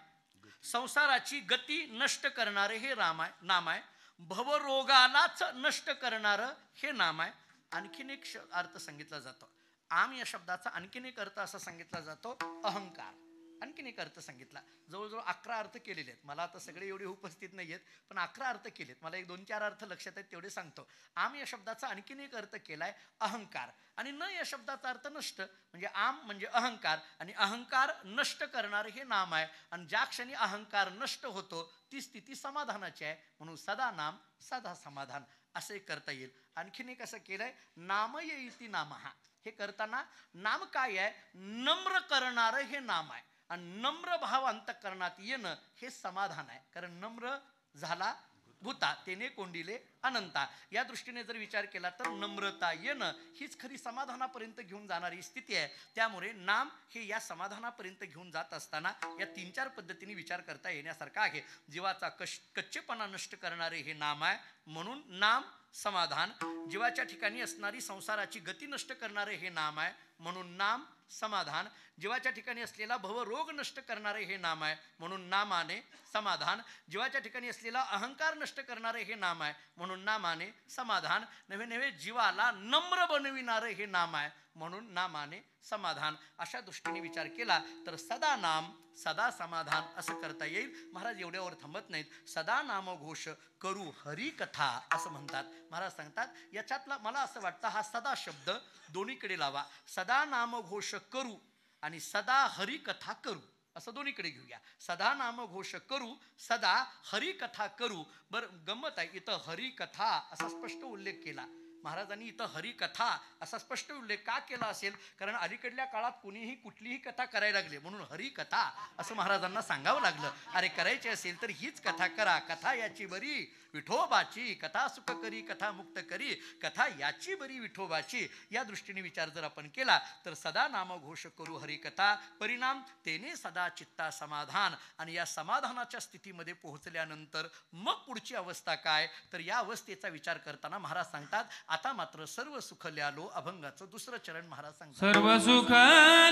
A: संसाराची गती नष्ट करणारे हे नाम आहे, भवरोगालाच नष्ट करणारं हे नाम आहे. आणखीन एक अर्थ सांगितला जातो. आम या शब्दाचा आणखीन एक अर्थ असा सांगितला जातो अहंकार. आणखीन एक अर्थ सांगितला. जवळजवळ 11 अर्थ केलेले आहेत. मला आता सगळे एवढे उपस्थित नाही आहेत पण 11 अर्थ केलेत. मला एक 2-4 अर्थ लक्षात आहेत तेवढे सांगतो. आम या शब्दाचा आणखीन एक अर्थ केलाय अहंकार आणि न या शब्दाचा अर्थ नष्ट म्हणजे आम म्हणजे अहंकार आणि अहंकार नष्ट करणारे हे नाम आहे आणि ज्या क्षणी अहंकार नष्ट होतो ती स्थिती समाधानाची आहे. म्हणून सदा नाम सदा समाधान असे करता येईल. आणखीन एक असं केलंय नामय इति नामः. हे करताना नाम काय आहे? नम्र करणारं हे नाम आहे आणि नम्र भाव अंतःकरणात येणं हे समाधान आहे. कारण नम्र झाला भूता तेने कोंडिले अनंता. या दृष्टीने जर विचार केला तर नम्रता येणं हीच खरी समाधानापर्यंत घेऊन जाणारी स्थिती आहे. त्यामुळे नाम हे या समाधानापर्यंत घेऊन जात असताना या 3-4 पद्धतीने विचार करता येण्यासारखा आहे. जीवाचा कच्चेपणा नष्ट करणारे हे नाम आहे म्हणून नाम समाधान. जीवाच्या ठिकाणी असणारी संसाराची गती नष्ट करणारे हे नाम आहे म्हणून नाम समाधान. जीवाच्या ठिकाणी असलेला भवरोग नष्ट करणारे हे नाम आहे म्हणून नामाने समाधान. जीवाच्या ठिकाणी असलेला अहंकार नष्ट करणारे हे नाम आहे म्हणून नामाने समाधान. नवे नवे जीवाला नम्र बनविणारे हे नाम आहे म्हणून नामाने समाधान अशा दृष्टीने विचार केला तर सदा नाम सदा समाधान असं करता येईल. महाराज एवढ्यावर थांबत नाहीत. सदा नामघोष करू हरिकथा असं म्हणतात. महाराज सांगतात याच्यातला मला असं वाटतं हा सदा शब्द दोन्हीकडे लावा. सदा नामघोष करू आणि सदा हरिकथा करू असं दोन्हीकडे घेऊया. सदा नामघोष करू सदा हरिकथा करू. बरं गंमत आहे इथं हरिकथा असा स्पष्ट उल्लेख केला महाराजांनी. इथं हरिकथा असा स्पष्ट उल्लेख का केला असेल कारण अलीकडल्या काळात कुणीही कुठलीही कथा करायला लागले म्हणून हरिकथा असं महाराजांना सांगावं लागलं. अरे करायची असेल तर हीच कथा करा. कथा याची बरी विठोबाची कथा सुख करी कथा मुक्त करी कथा याची बरी विठोबाची. या दृष्टीने विचार जर आपण केला तर सदा नामघोष करू हरिकथा परिणाम तेने सदा चित्ता समाधान. आणि या समाधानाच्या स्थितीमध्ये पोहोचल्यानंतर मग पुढची अवस्था काय तर या अवस्थेचा विचार करताना महाराज सांगतात आता मात्र सर्व सुख ल्यालो. अभंगाचं दुसरं चरण महाराज सांगतात
C: सर्व सुख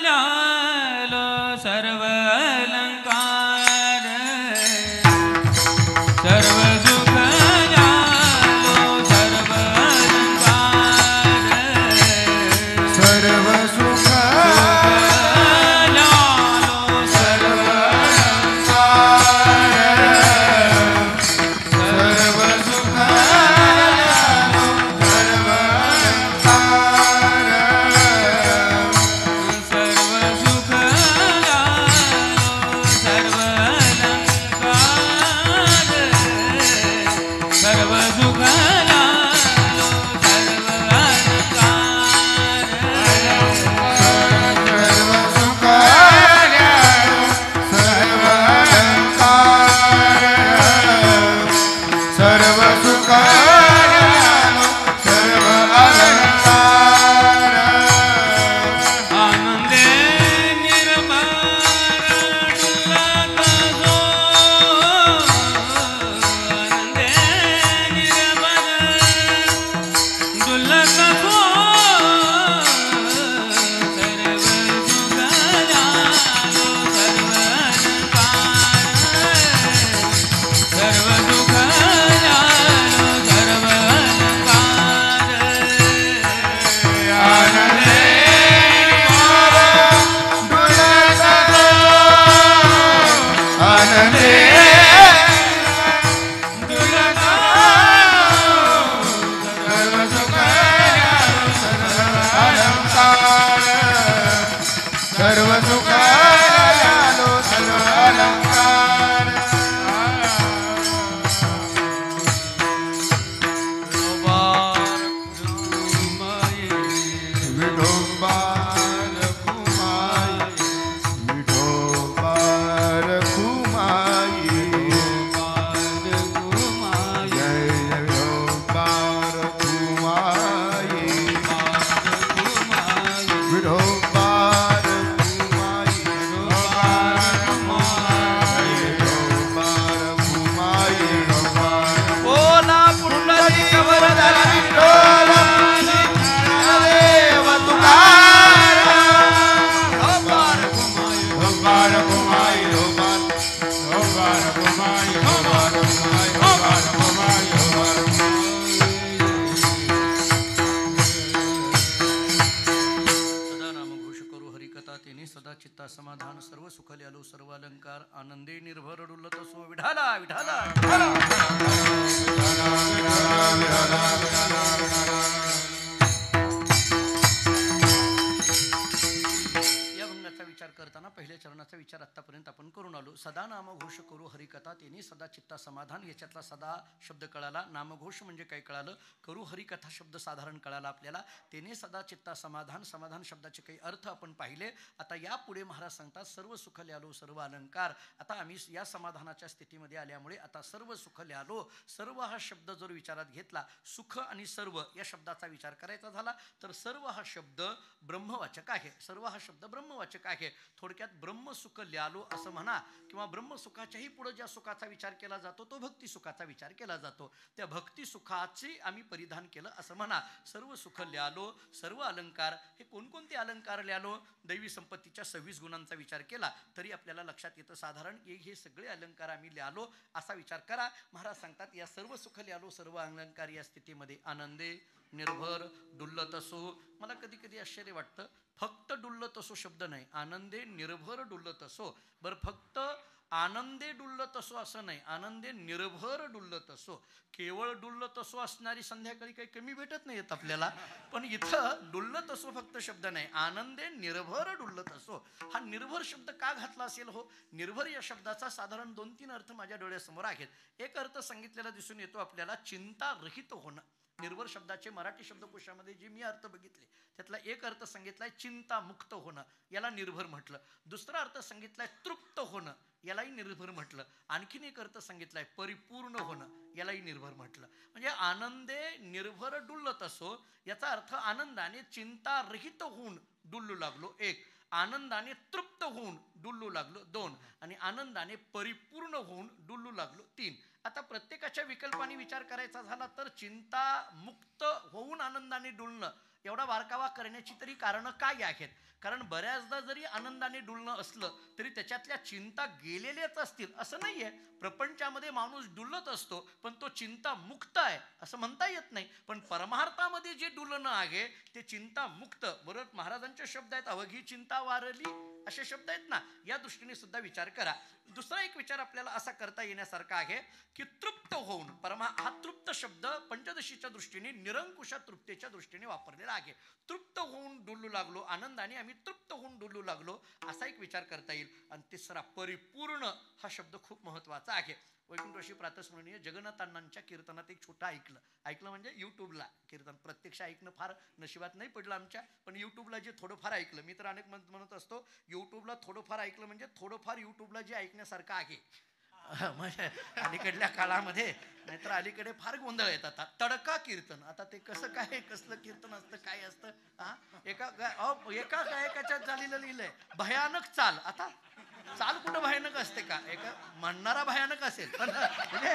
C: ल्यालो सर्व अलंकार सर्व सुख ल्यालो सर्व अलंकार
B: सर्व सुख
C: ल्यालो सर्व
B: सर्व सुख
A: समाधान सर्व सुख ल्यालो सर्व अलंकार आनंदे निर्भर डुलत सो विठाला विठाला विचार करताना पहिल्या चरणाचा विचार आतापर्यंत आपण करून आलो. सदा नामघोष करू हरिकथा तेने सदा चित्ता समाधान. याच्यातला सदा शब्द कळाला. नामघोष म्हणजे काय कळालं. करू हरिकथा शब्द साधारण कळाला आपल्याला. तेने सदा चित्ता समाधान. समाधान शब्दाचे काही अर्थ आपण पाहिले. आता यापुढे महाराज सांगतात सर्व सुख ल्यालो सर्व अलंकार. आता आम्ही या समाधानाच्या स्थितीमध्ये आल्यामुळे आता सर्व सुख ल्यालो. सर्व हा शब्द जर विचारात घेतला सुख आणि सर्व या शब्दाचा विचार करायचा झाला तर सर्व हा शब्द ब्रह्मवाचक आहे. सर्व हा शब्द ब्रह्मवाचक आहे. थोडक्यात ब्रह्मसुख ल्यालो असं म्हणा किंवा ब्रह्मसुखाच्याही पुढे ज्या सुखाचा विचार केला जातो तो भक्ती सुखाचा विचार केला जातो. त्या भक्ती सुखाचे आम्ही परिधान केलं असं म्हणा. सर्व सुख ल्यालो सर्व अलंकार. हे कोणकोणते अलंकार ल्यालो. दैवी संपत्तीच्या 26 गुणांचा विचार केला तरी आपल्याला लक्षात येतं साधारण हे सगळे अलंकार आम्ही ल्यालो असा विचार करा. महाराज सांगतात या सर्व सुख ल्यालो सर्व अलंकार या स्थितीमध्ये आनंदे निर्भर डुल्लत असो. मला कधी कधी आश्चर्य वाटतं, फक्त डुल्लत असो शब्द नाही, आनंदे निर्भर डुल्लत असो. बरं, फक्त आनंदे डुल्लत असो असं नाही, आनंदे निर्भर डुल्लत असो. केवळ डुल्लत असो असणारी संध्याकाळी काही कमी भेटत नाही येत आपल्याला, पण इथं डुल्लत असो फक्त शब्द नाही, आनंदे निर्भर डुल्लत असो. हा निर्भर शब्द का घातला असेल हो? निर्भर या शब्दाचा साधारण 2-3 अर्थ माझ्या डोळ्यासमोर आहेत. एक अर्थ सांगितलेला दिसून येतो आपल्याला, चिंता रहित होणं. निर्भर शब्दाचे मराठी शब्दकोशामध्ये जे मी अर्थ बघितले त्यातला एक अर्थ सांगितलाय चिंता मुक्त होणं, याला निर्भर म्हटलं. दुसरा अर्थ सांगितलाय तृप्त होणं, यालाही निर्भर म्हटलं. आणखीन एक अर्थ सांगितलाय परिपूर्ण होणं, यालाही निर्भर म्हटलं. म्हणजे आनंदे निर्भर डुल्लत असो याचा अर्थ आनंदाने चिंता रहित होऊन डुल्लू लागलो, एक. आनंदाने तृप्त होऊन डुल्लू लागलो, दोन. आणि आनंदाने परिपूर्ण होऊन डुल्लू लागलो, तीन. आता प्रत्येकाच्या विकल्पाने विचार करायचा झाला तर चिंता मुक्त होऊन आनंदाने डुलणं एवढा बारकावा करण्याची तरी कारणं काय आहेत? कारण बऱ्याचदा जरी आनंदाने डुलणं असलं तरी त्याच्यातल्या चिंता गेलेल्याच असतील असं नाहीये. प्रपंचामध्ये माणूस डुलत असतो पण तो चिंता मुक्त आहे असं म्हणता येत नाही. पण परमार्थामध्ये जे डुलणं आहे ते चिंता मुक्त. बरोबर, महाराजांचे शब्द आहेत, अवघी चिंता वारली, असे शब्द आहेत ना. या दृष्टीने सुद्धा विचार करा. दुसरा एक विचार आपल्याला असा करता येण्यासारखा आहे की तृप्त होऊन, हा तृप्त शब्द पंचदशीच्या दृष्टीने निरंकुशा तृप्तीच्या दृष्टीने वापरलेला आहे. तृप्त होऊन डुलू लागलो, आनंदाने आम्ही तृप्त होऊन डुलू लागलो, असा एक विचार करता येईल. आणि तिसरा परिपूर्ण हा शब्द खूप महत्वाचा आहे. वैकुंठवासी प्रातस्मरणीय जगन्नाथांच्या कीर्तनात एक छोटं ऐकलं म्हणजे युट्यूबला कीर्तन. प्रत्यक्ष ऐकणं फार नशिबात नाही पडलं आमच्या, पण युट्यूबला जे थोडंफार ऐकलं, मी तर अनेक म्हणत असतो युट्यूबला थोडंफार ऐकलं म्हणजे थोडंफार युट्यूबला जे ऐकण्यासारखं आहे. म्हणजे अलीकडल्या काळामध्ये, नाहीतर अलीकडे फार गोंधळ येतात. तडका कीर्तन, आता ते कसं काय, कसलं कीर्तन असतं, काय असतं? हा, एका गायकाच्यात झालेलं लिहिलंय भयानक चाल. आता चाल कुठं भयानक असते का? एका म्हणणारा भयानक असेल पण म्हणजे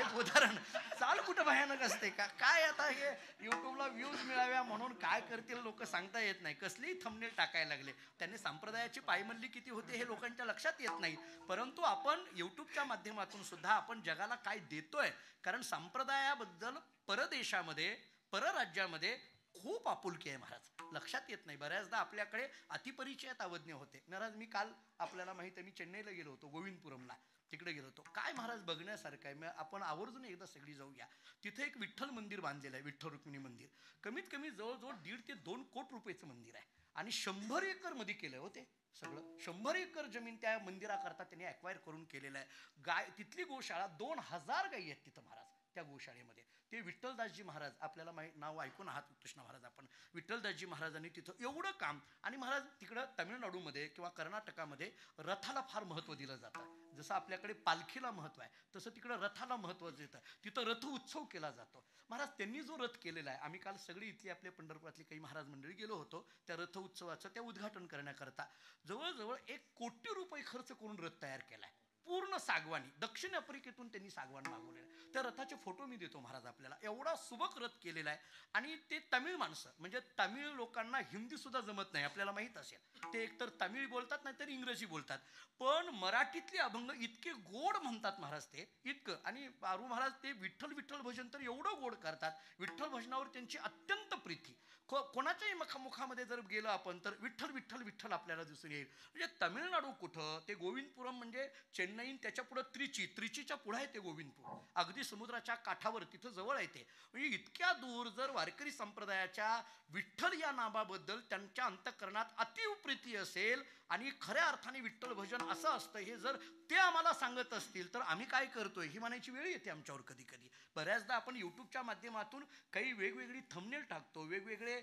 A: एक उदाहरण, चाल कुठं भयानक असते का? काय आता हे युट्यूबला व्ह्यूज मिळाव्या म्हणून काय करतील लोक सांगता येत नाही. कसलीही थंबनेल टाकायला लागले. त्यांनी संप्रदायाची पायमल्ली किती होते हे लोकांच्या लक्षात येत नाही. परंतु आपण युट्यूबच्या माध्यमातून सुद्धा आपण जगाला काय देतोय, कारण संप्रदायाबद्दल परदेशामध्ये परराज्यामध्ये खूप आपुलकी आहे महाराज. लक्षात येत नाही बऱ्याचदा आपल्याकडे अतिपरिचयात अवज्ञ होते. महाराज मी काल, आपल्याला माहिती आहे, मी चेन्नईला गेलो होतो, गोविंदपुरमला, तिकडे गेलो होतो. काय महाराज बघण्यासारखं आहे, आपण आवर्जून एकदा सगळी जाऊया. तिथे एक विठ्ठल मंदिर बांधलेलं आहे, विठ्ठल रुक्मिणी मंदिर. कमीत कमी जवळजवळ 1.5 ते 2 कोटी रुपयाचं मंदिर आहे आणि 100 एकर मध्ये केलंय होते सगळं. 100 एकर जमीन त्या मंदिराकरता त्यांनी ॲक्वायर करून केलेलं आहे. तिथली गोशाळा 2000 गायी आहेत तिथं महाराज त्या गोशाळेमध्ये. ते विठ्ठलदासजी महाराज, आपल्याला नाव ऐकून आहात कृष्ण महाराज आपण. विठ्ठलदासजी महाराजांनी तिथं एवढं काम. आणि महाराज तिकडं तामिळनाडूमध्ये किंवा कर्नाटकामध्ये रथाला फार महत्त्व दिलं जातं. जसं आपल्याकडे पालखीला महत्त्व आहे तसं तिकडं रथाला महत्त्व देतं. तिथं रथ उत्सव केला जातो. महाराज त्यांनी जो रथ केलेला आहे, आम्ही काल सगळी इथली आपल्या पंढरपुरातली काही महाराज मंडळी गेलो होतो त्या रथ उत्सवाचं त्या उद्घाटन करण्याकरता. जवळजवळ 1 कोटी रुपये खर्च करून रथ तयार केलाय, पूर्ण सागवानी. दक्षिण आफ्रिकेतून त्यांनी सागवान मागवलेलं आहे. त्या रथाचे फोटो मी देतो महाराज आपल्याला. एवढा सुबक रथ केलेला आहे. आणि ते तमिळ माणसं, म्हणजे तमिळ लोकांना हिंदी सुद्धा जमत नाही, आपल्याला माहित असेल. ते एकतर तमिळ बोलतात नाहीतर इंग्रजी बोलतात, पण मराठीतले अभंग इतके गोड म्हणतात महाराज ते, इतकं. आणि पारू महाराज ते विठ्ठल विठ्ठल भजन तर एवढं गोड करतात. विठ्ठल भजनावर त्यांची अत्यंत प्रीती. कोणाच्याही मुखामध्ये जर गेलं आपण तर विठ्ठल विठ्ठल विठ्ठल आपल्याला दिसून येईल. म्हणजे तमिळनाडू कुठं, ते गोविंदपुरम म्हणजे चेन्नई, त्याच्या पुढं त्रिचीच्या पुढे आहे ते गोविंदपूर, अगदी समुद्राच्या काठावर, तिथं जवळ आहे ते. म्हणजे इतक्या दूर जर वारकरी संप्रदायाच्या विठ्ठल या नावाबद्दल त्यांच्या अंतःकरणात अतीव प्रीती असेल आणि खऱ्या अर्थाने विठ्ठल भजन असं असतं हे जर ते आम्हाला सांगत असतील तर आम्ही काय करतोय ही म्हणायची वेळ येते आमच्यावर कधी कधी. बऱ्याचदा आपण युट्यूबच्या माध्यमातून काही वेगवेगळी थंबनेल टाकतो, वेगवेगळे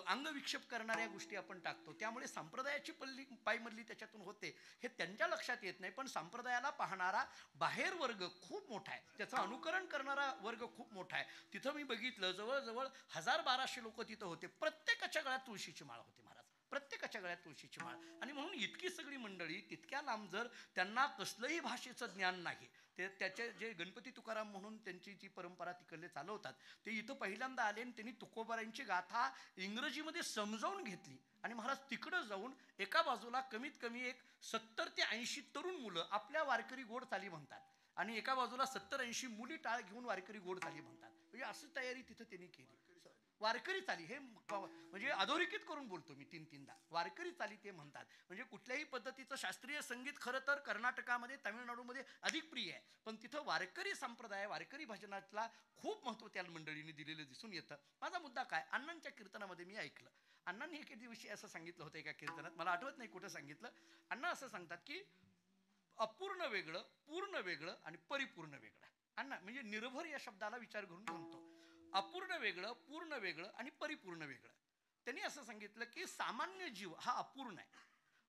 A: अंगविक्षेप करणाऱ्या गोष्टी आपण टाकतो, त्यामुळे संप्रदायाची पायमल्ली त्याच्यातून होते हे त्यांच्या लक्षात येत नाही. पण संप्रदायाला पाहणारा बाहेर वर्ग खूप मोठा आहे, त्याचं अनुकरण करणारा वर्ग खूप मोठा आहे. तिथं मी बघितलं जवळजवळ 1000-1200 लोक तिथं होते. प्रत्येकाच्या गळ्यात तुळशीची माळ होती महाराज, प्रत्येकाच्या गळ्यात तुळशीची माळ. आणि म्हणून इतकी सगळी मंडळी तितक्या लांब, जर त्यांना कसलंही भाषेचं ज्ञान नाही, ते त्याचे जे गणपती तुकाराम म्हणून त्यांची जी परंपरा तिकडले चालवतात, ते इथं पहिल्यांदा आले आणि त्यांनी तुकोबारांची गाथा इंग्रजीमध्ये समजावून घेतली. आणि महाराज तिकडं जाऊन एका बाजूला कमीत कमी एक 70 ते 80 तरुण मुलं आपल्या वारकरी गोड चाली म्हणतात आणि एका बाजूला 70-80 मुली टाळ घेऊन वारकरी गोड चाली म्हणतात. म्हणजे अशी तयारी तिथं त्यांनी केली. वारकरी चाली हे म्हणजे अधोरेखित करून बोलतो मी तीनदा. वारकरी चाली ते म्हणतात. म्हणजे कुठल्याही पद्धतीचं शास्त्रीय संगीत खरं तर कर्नाटकामध्ये, तामिळनाडूमध्ये अधिक प्रिय आहे, पण तिथं वारकरी संप्रदाय, वारकरी भजनातला खूप महत्त्व त्या मंडळींनी दिलेलं दिसून येतं. माझा मुद्दा काय, अण्णांच्या कीर्तनामध्ये मी ऐकलं, अण्णांनी एके दिवशी असं सांगितलं होतं एका कीर्तनात, मला आठवत नाही कुठं सांगितलं. अण्णा असं सांगतात की अपूर्ण वेगळं, पूर्ण वेगळं आणि परिपूर्ण वेगळं. अण्णा म्हणजे निर्भर या शब्दाला विचार करून म्हणतो, अपूर्ण वेगळं, पूर्ण वेगळं आणि परिपूर्ण वेगळं. त्यांनी असं सांगितलं की सामान्य जीव हा अपूर्ण आहे,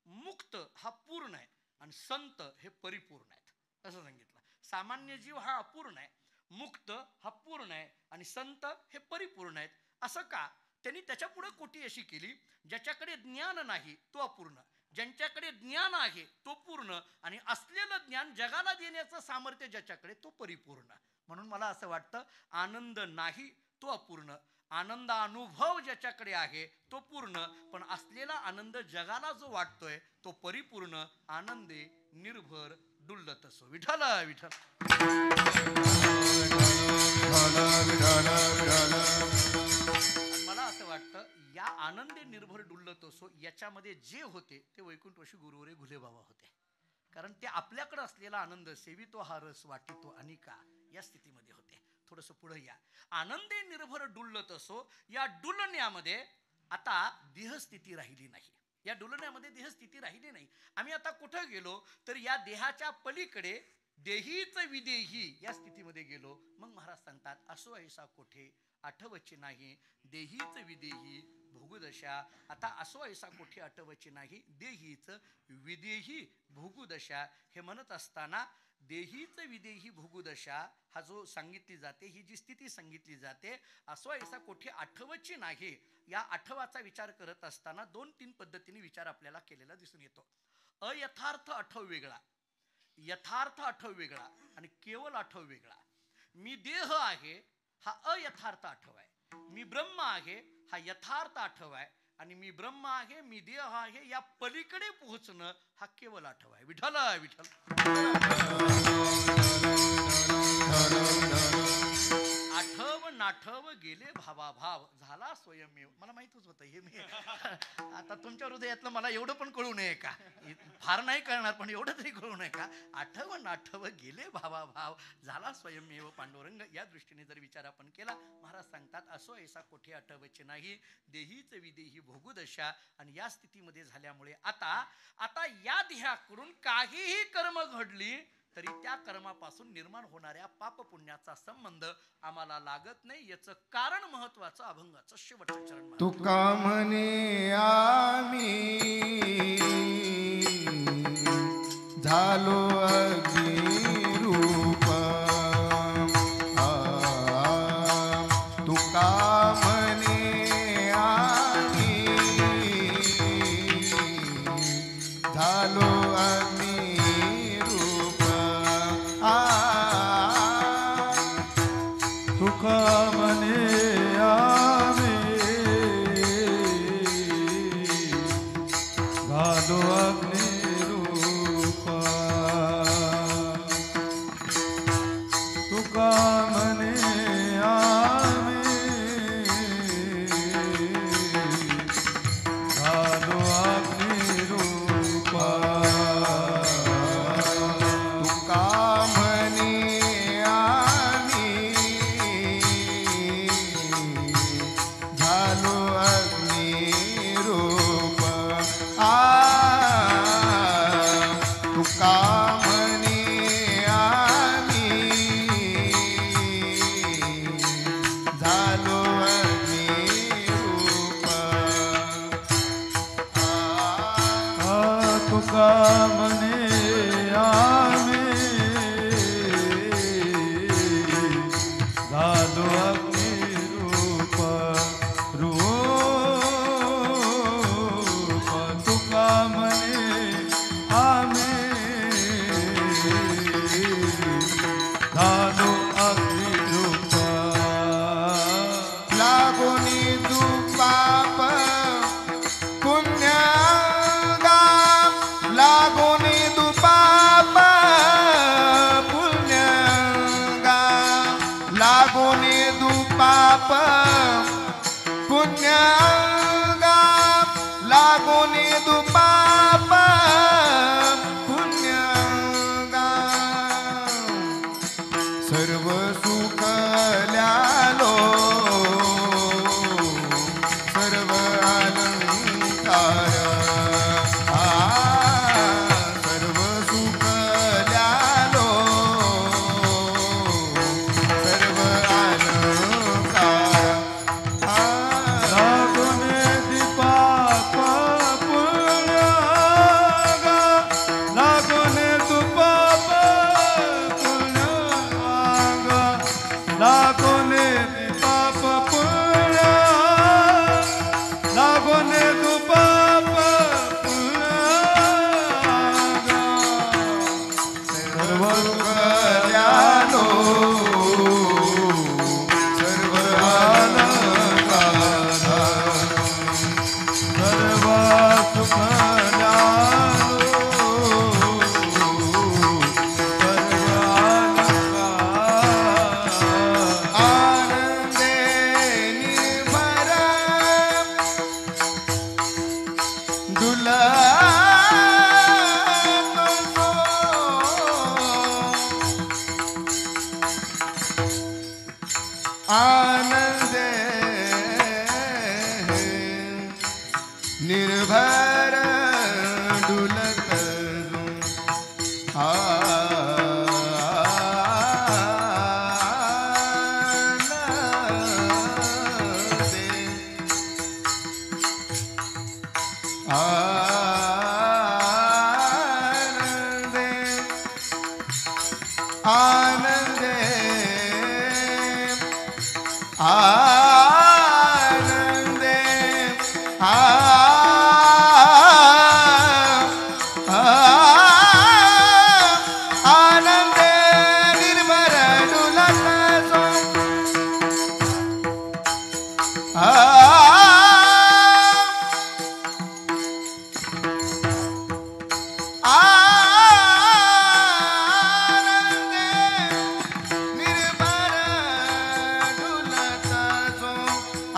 A: मुक्त हा पूर्ण आहे आणि संत हे परिपूर्ण आहेत असं सांगितलं. सामान्य जीव हा अपूर्ण आहे, मुक्त हा पूर्ण आहे आणि संत हे परिपूर्ण आहेत. असं का? त्यांनी त्याच्या पुढे कोटी अशी केली, ज्याच्याकडे ज्ञान नाही तो अपूर्ण, ज्यांच्याकडे ज्ञान आहे तो पूर्ण आणि असलेलं ज्ञान जगाला देण्याचं सामर्थ्य ज्याच्याकडे तो परिपूर्ण. म्हणून मला असं वाटतं, आनंद नाही तो अपूर्ण, आनंद अनुभव ज्याच्याकडे आहे तो पूर्ण, पण असलेला आनंद जगाला जो वाटतोय तो परिपूर्ण. आनंदे निर्भर डुल्लत असो. विठ्ठल विठ्ठल. मला असं वाटतं, या आनंदे निर्भर डुल्लत असो याच्यामध्ये जे होते ते वैकुंठवासी गुरुवरे घुले बाबा होते. कारण ते आपल्याकडे असलेला आनंद, सेवितो हा रस वाटितो अनिका, या स्थितीमध्ये होते. थोडंसं पुढे या. आनंदे निर्भर डुल्लत असो, या डुलण्यामध्ये आता देहस्थिती राहिली नाही. या डुलण्यामध्ये देहस्थिती राहिली नाही. आम्ही आता कुठं गेलो तर या देहाच्या पलीकडे देहीच विदेही या स्थितीमध्ये गेलो. मग महाराज सांगतात, असो ऐसा कोठे आठवची नाही, देहीच विदेही भोगुदशा. आता असो ऐसा कोठे आठवची नाही, देहीच विदेही भोगुदशा. हे म्हणत असताना देहीच विदेही भोगुदशा हा जो सांगितली जाते, ही जी स्थिती सांगितली जाते, असो ऐसा कोठे आठवची नाही, या आठवाचा विचार करत असताना 2-3 पद्धतीने विचार आपल्याला केलेला दिसून येतो. अयथार्थ आठव वेगळा, यथार्थ आठव वेगळा आणि केवळ आठव वेगळा. मी देह आहे हा अयथार्थ आठव आहे, मी ब्रह्म आहे हा यथार्थ आठव आहे, आणि मी ब्रह्म आहे, मी देह आहे, या पलीकडे पोहोचणं हा केवळ आठव आहे. विठ्ठल विठ्ठल. आठव नाठव गेले भावाभाव, झाला स्वयंमेव. मला माहितच होतं हे. मी आता तुमच्या हृदयातलं मला एवढं पण कळू नये का? फार नाही कळणार, पण एवढं तरी कळू नये का? आठव नाठव गेले भावाभाव, झाला स्वयंमेव पांडुरंग. या दृष्टीने जर विचार आपण केला, महाराज सांगतात, असो ऐसा कोठे आठवचे नाही, देहीच विदेही भोगुदशा. आणि या स्थितीमध्ये झाल्यामुळे आता या देहाकडून काहीही कर्म घडली तरी त्या कर्मापासून निर्माण होणाऱ्या पाप पुण्याचा संबंध आम्हाला लागत नाही. याचं कारण महत्वाचं अभंगाचं शेवटचं चरण.
B: तुका म्हणे आम्ही झालो अग्निरूप, तुका म्हणे आम्ही झालो
C: तुका म्हणे आम्ही घालो अग्निरूप, तुका म्हणे आम्ही घालो अग्निरूप,
B: तुका म्हणे झालो अग्निरूप, तुका म्हणे आम्ही झालो अग्निरूप,
C: तुका म्हणे आम्ही झालो अग्निरूप, तुका म्हणे आम्ही झालो अग्निरूप,
B: लागोनी दुपाप पुण्यगा, लागोनी लागोनी दुपाप पुण्यगा सर्व सुखल्यालो सर्व अलंकार सर्व सुखल्यालो सर्व अलंकार
C: लागोने दीपाप पुण्यागा लागोने दुपाप पुण्यागा लागोने दीपाप पुण्या लागोने दुपाप पुण्यागा
B: सर्व सुखल्यालो सर्व अलंकार
C: सर्व सुखल्यालो सर्व अलंकार
B: आनंदे निर्भर आनंदे निर्भर डुलत आनंदे आनंदे आनंदे निर्भर डुलत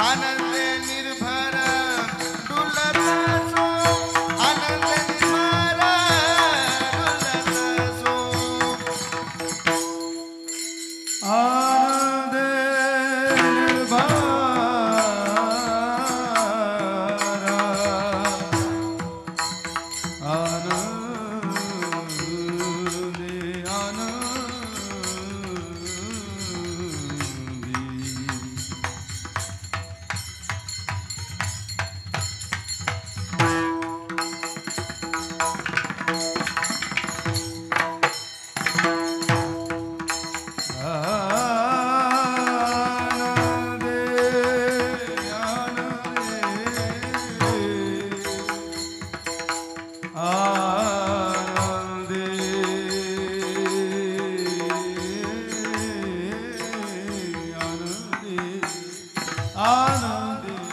B: आनंदे निर्भर डुलत सो आनंदे निर्भर डुलत सो
C: आनंदे निर्भर आनंदे आनंदी आनंदे आनंदे आनंदे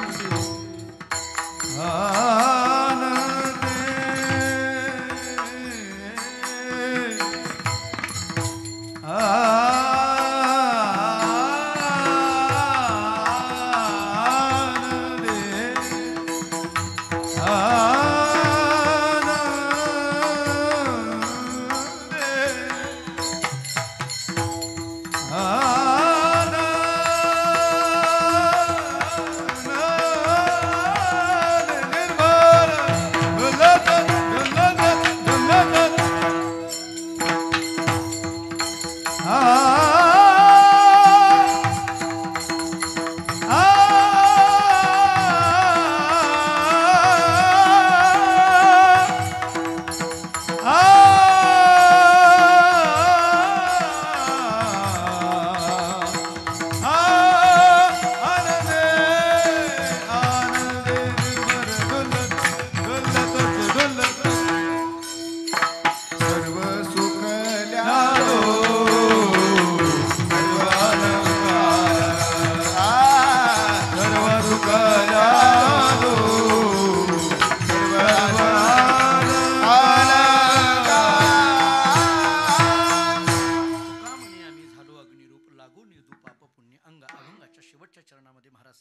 C: आनंदे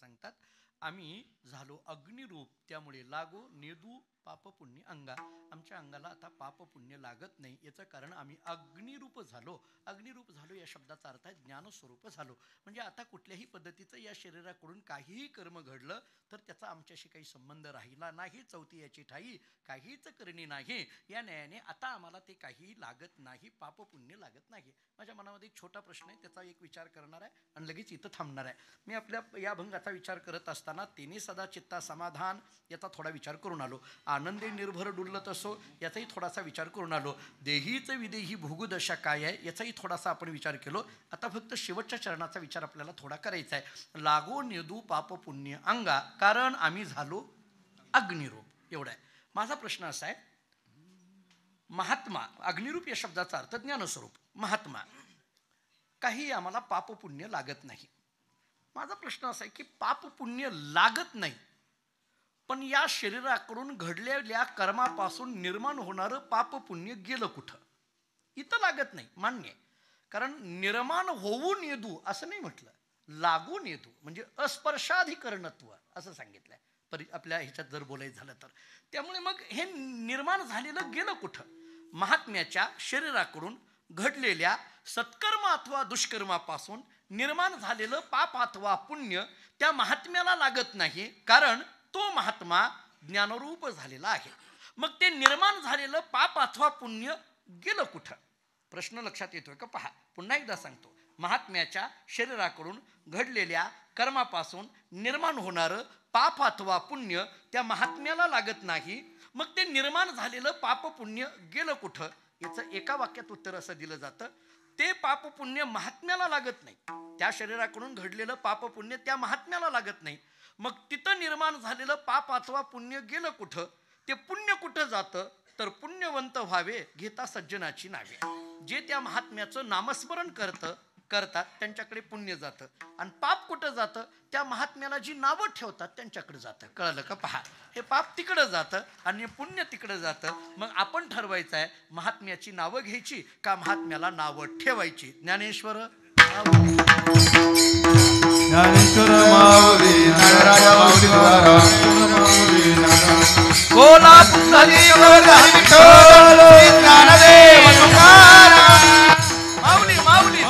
A: सांगतात, आम्ही झालो अग्निरूप, त्यामुळे लागो नेदू पाप पुण्य अंगा. आमच्या अंगाला आता पाप पुण्य लागत नाही. याचं कारण आम्ही अग्निरूप झालो. अग्निरूप झालो या शब्दाचा अर्थ आहे ज्ञानस्वरूप झालो. म्हणजे आता कुठल्याही पद्धतीचं या शरीराकडून काहीही कर्म घडलं तर त्याचा आमच्याशी काही संबंध राहिला नाही. चौथी याची ठाई काहीच करणी नाही. या न्यायाने आता आम्हाला ते काही लागत नाही, पाप पुण्य लागत नाही. माझ्या मनामध्ये एक छोटा प्रश्न आहे, त्याचा एक विचार करणार आहे आणि लगेच इथं थांबणार आहे. मी आपल्या या भंगाचा विचार करत असताना तेने सदा चित्ता समाधान याचा थोडा विचार करून आलो. आनंदे निर्भर डुलत असो याचाही थोडासा विचार करून आलो. देहीच विदेही भोगदशा काय आहे याचाही थोडासा आपण विचार केलो. आता फक्त शेवटच्या चरणाचा विचार आपल्याला थोडा करायचा आहे. लागो नेदू पाप पुण्य अंगा, कारण आम्ही झालो अग्निरूप. एवढा आहे. माझा प्रश्न असा आहे, महात्मा, अग्निरूप या शब्दाचा अर्थ ज्ञानस्वरूप, महात्मा, काही आम्हाला पाप पुण्य लागत नाही. माझा प्रश्न असा आहे की पाप पुण्य लागत नाही, पण या शरीराकडून घडलेल्या कर्मापासून निर्माण होणारं पाप पुण्य गेलं कुठं? इथं लागत नाही, मान्य आहे. कारण निर्माण होऊन येदू असं नाही म्हटलं, लागून येदू म्हणजे अस्पर्शाधिकरणत्व असं सांगितलंय आपल्या ह्याच्यात जर बोलायचं झालं तर. त्यामुळे मग हे निर्माण झालेलं गेलं कुठं? महात्म्याच्या शरीराकडून घडलेल्या सत्कर्म अथवा दुष्कर्मापासून निर्माण झालेलं पाप अथवा पुण्य त्या महात्म्याला लागत नाही, कारण तो महात्मा ज्ञानरूप झालेला आहे. मग ते निर्माण झालेलं पाप अथवा पुण्य गेलं कुठं? प्रश्न लक्षात येतोय का? पहा, पुन्हा एकदा सांगतो. महात्म्याच्या शरीराकडून घडलेल्या कर्मापासून निर्माण होणारं पाप अथवा पुण्य त्या महात्म्याला लागत नाही. मग ते निर्माण झालेलं पाप पुण्य गेलं कुठं? याचं एका वाक्यात उत्तर असं दिलं जातं, ते पाप पुण्य महात्म्याला लागत नाही. त्या शरीराकडून घडलेलं पाप पुण्य त्या महात्म्याला लागत नाही. मग तिथं निर्माण झालेलं पाप अथवा पुण्य गेलं कुठं? ते पुण्य कुठं जातं? तर पुण्यवंत व्हावे घेता सज्जनाची नावे. जे त्या महात्म्याचं नामस्मरण करतात त्यांच्याकडे पुण्य जातं. आणि पाप कुठं जातं? त्या महात्म्याला जी नावं ठेवतात त्यांच्याकडे जातं. कळलं का? पहा, हे पाप तिकडं जातं आणि पुण्य तिकडं जातं. मग आपण ठरवायचं आहे महात्म्याची नावं घ्यायची का महात्म्याला नावं ठेवायची. ज्ञानेश्वर
C: ज्ञानेश्वर माऊली नारायण माऊली द्वारा
B: ज्ञानदेव तुकाराम
A: माऊली माऊली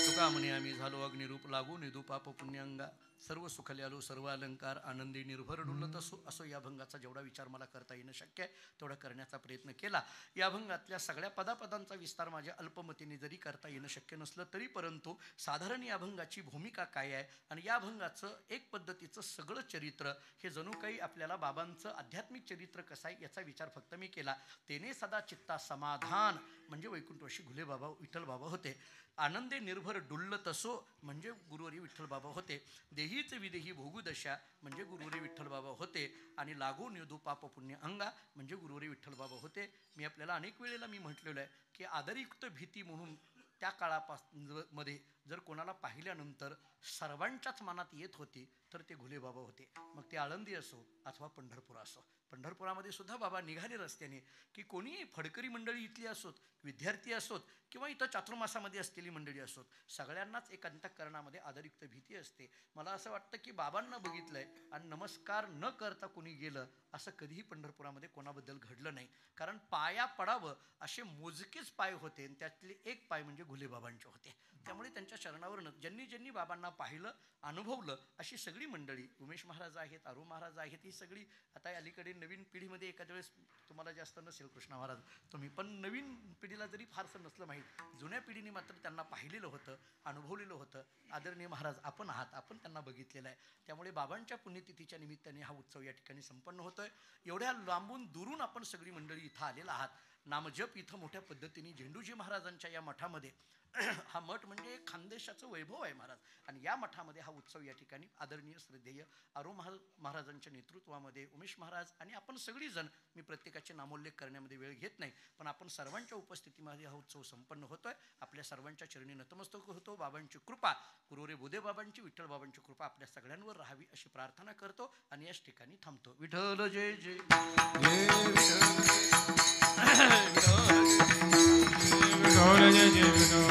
A: तुका म्हणे आम्ही झालो अग्निरूप, लागू निधू पाप पुण्यांगा, सर्व सुखले आलो सर्व अलंकार, आनंदी निर्भर डुलत असो या भंगाचा जेवढा विचार मला करता येणं शक्य आहे तेवढा करण्याचा प्रयत्न केला. या भंगातल्या सगळ्या पदापदांचा विस्तार माझ्या अल्पमतीने जरी करता येणं शक्य नसलं तरी परंतु साधारण या भंगाची भूमिका काय आहे आणि या भंगाचं एक पद्धतीचं सगळं चरित्र हे जणू काही आपल्याला बाबांचं आध्यात्मिक चरित्र कसं आहे याचा विचार फक्त मी केला. तेने सदा चित्ता समाधान म्हणजे वैकुंठवासी घुले बाबा विठ्ठल बाबा होते. आनंदे निर्भर डुल्लत असो म्हणजे गुरुवरी विठ्ठल बाबा होते. देहीच विदेही भोगुदशा म्हणजे गुरुवरी विठ्ठल बाबा होते. आणि लागू निधू पाप पुण्य अंगा म्हणजे गुरुवरी विठ्ठल बाबा होते. मी आपल्याला अनेक वेळेला मी म्हटलेलं आहे की आदरयुक्त भीती म्हणून त्या काळामध्ये जर कोणाला पाहिल्यानंतर सर्वांच्याच मनात येत होती तर ते घुले बाबा होते. मग ते आळंदी असो अथवा पंढरपूर असो. पंढरपुरामध्ये सुद्धा बाबा निघाले रस्त्याने की कोणी फडकरी मंडळी इथली असोत, विद्यार्थी असोत किंवा इथं चातुर्मासामध्ये असलेली मंडळी असोत, सगळ्यांनाच एक अंतःकरणामध्ये आदरयुक्त भीती असते. मला असं वाटतं की बाबांना बघितलंय आणि नमस्कार न करता कोणी गेलं असं कधीही पंढरपुरामध्ये कोणाबद्दल घडलं नाही. कारण पाया पडावं असे मोजकेच पाय होते आणि त्यातले एक पाय म्हणजे घुलेबाबांचे होते. त्यामुळे त्यांच्या चरणावरनं ज्यांनी ज्यांनी बाबांना पाहिलं अनुभवलं अशी सगळी मंडळी, उमेश महाराज आहेत, अरू महाराज आहेत, ही सगळी आता अलीकडे नवीन पिढीमध्ये एखाद्या वेळेस तुम्हाला जास्त नसेल कृष्णा महाराज तुम्ही, पण नवीन पिढीला जरी फारसं नसलं माहीत, जुन्या पिढीने मात्र त्यांना पाहिलेलं होतं, अनुभवलेलं होतं. आदरणीय महाराज आपण आहात, आपण त्यांना बघितलेलं आहे. त्यामुळे बाबांच्या पुण्यतिथीच्या निमित्ताने हा उत्सव या ठिकाणी संपन्न होतोय. एवढ्या लांबून दुरून आपण सगळी मंडळी इथं आलेला आहात. नामजप इथं मोठ्या पद्धतीने झेंडूजी महाराजांच्या या मठामध्ये हा मठ म्हणजे खानदेशाचं वैभव आहे महाराज. आणि या मठामध्ये हा उत्सव या ठिकाणी आदरणीय श्रद्धेय आरू महाराजांच्या नेतृत्वामध्ये उमेश महाराज आणि आपण सगळीजण, मी प्रत्येकाचे नामोल्लेख करण्यामध्ये वेळ घेत नाही, पण आपण सर्वांच्या उपस्थितीमध्ये हा उत्सव संपन्न होतोय. आपल्या सर्वांच्या चरणी नतमस्तक होतो. बाबांची कृपा, गुरुवरे बुधे बाबांची, विठ्ठल बाबांची कृपा आपल्या सगळ्यांवर राहावी अशी प्रार्थना करतो आणि याच ठिकाणी थांबतो. विठ्ठल जय जय.
C: जय जय विठो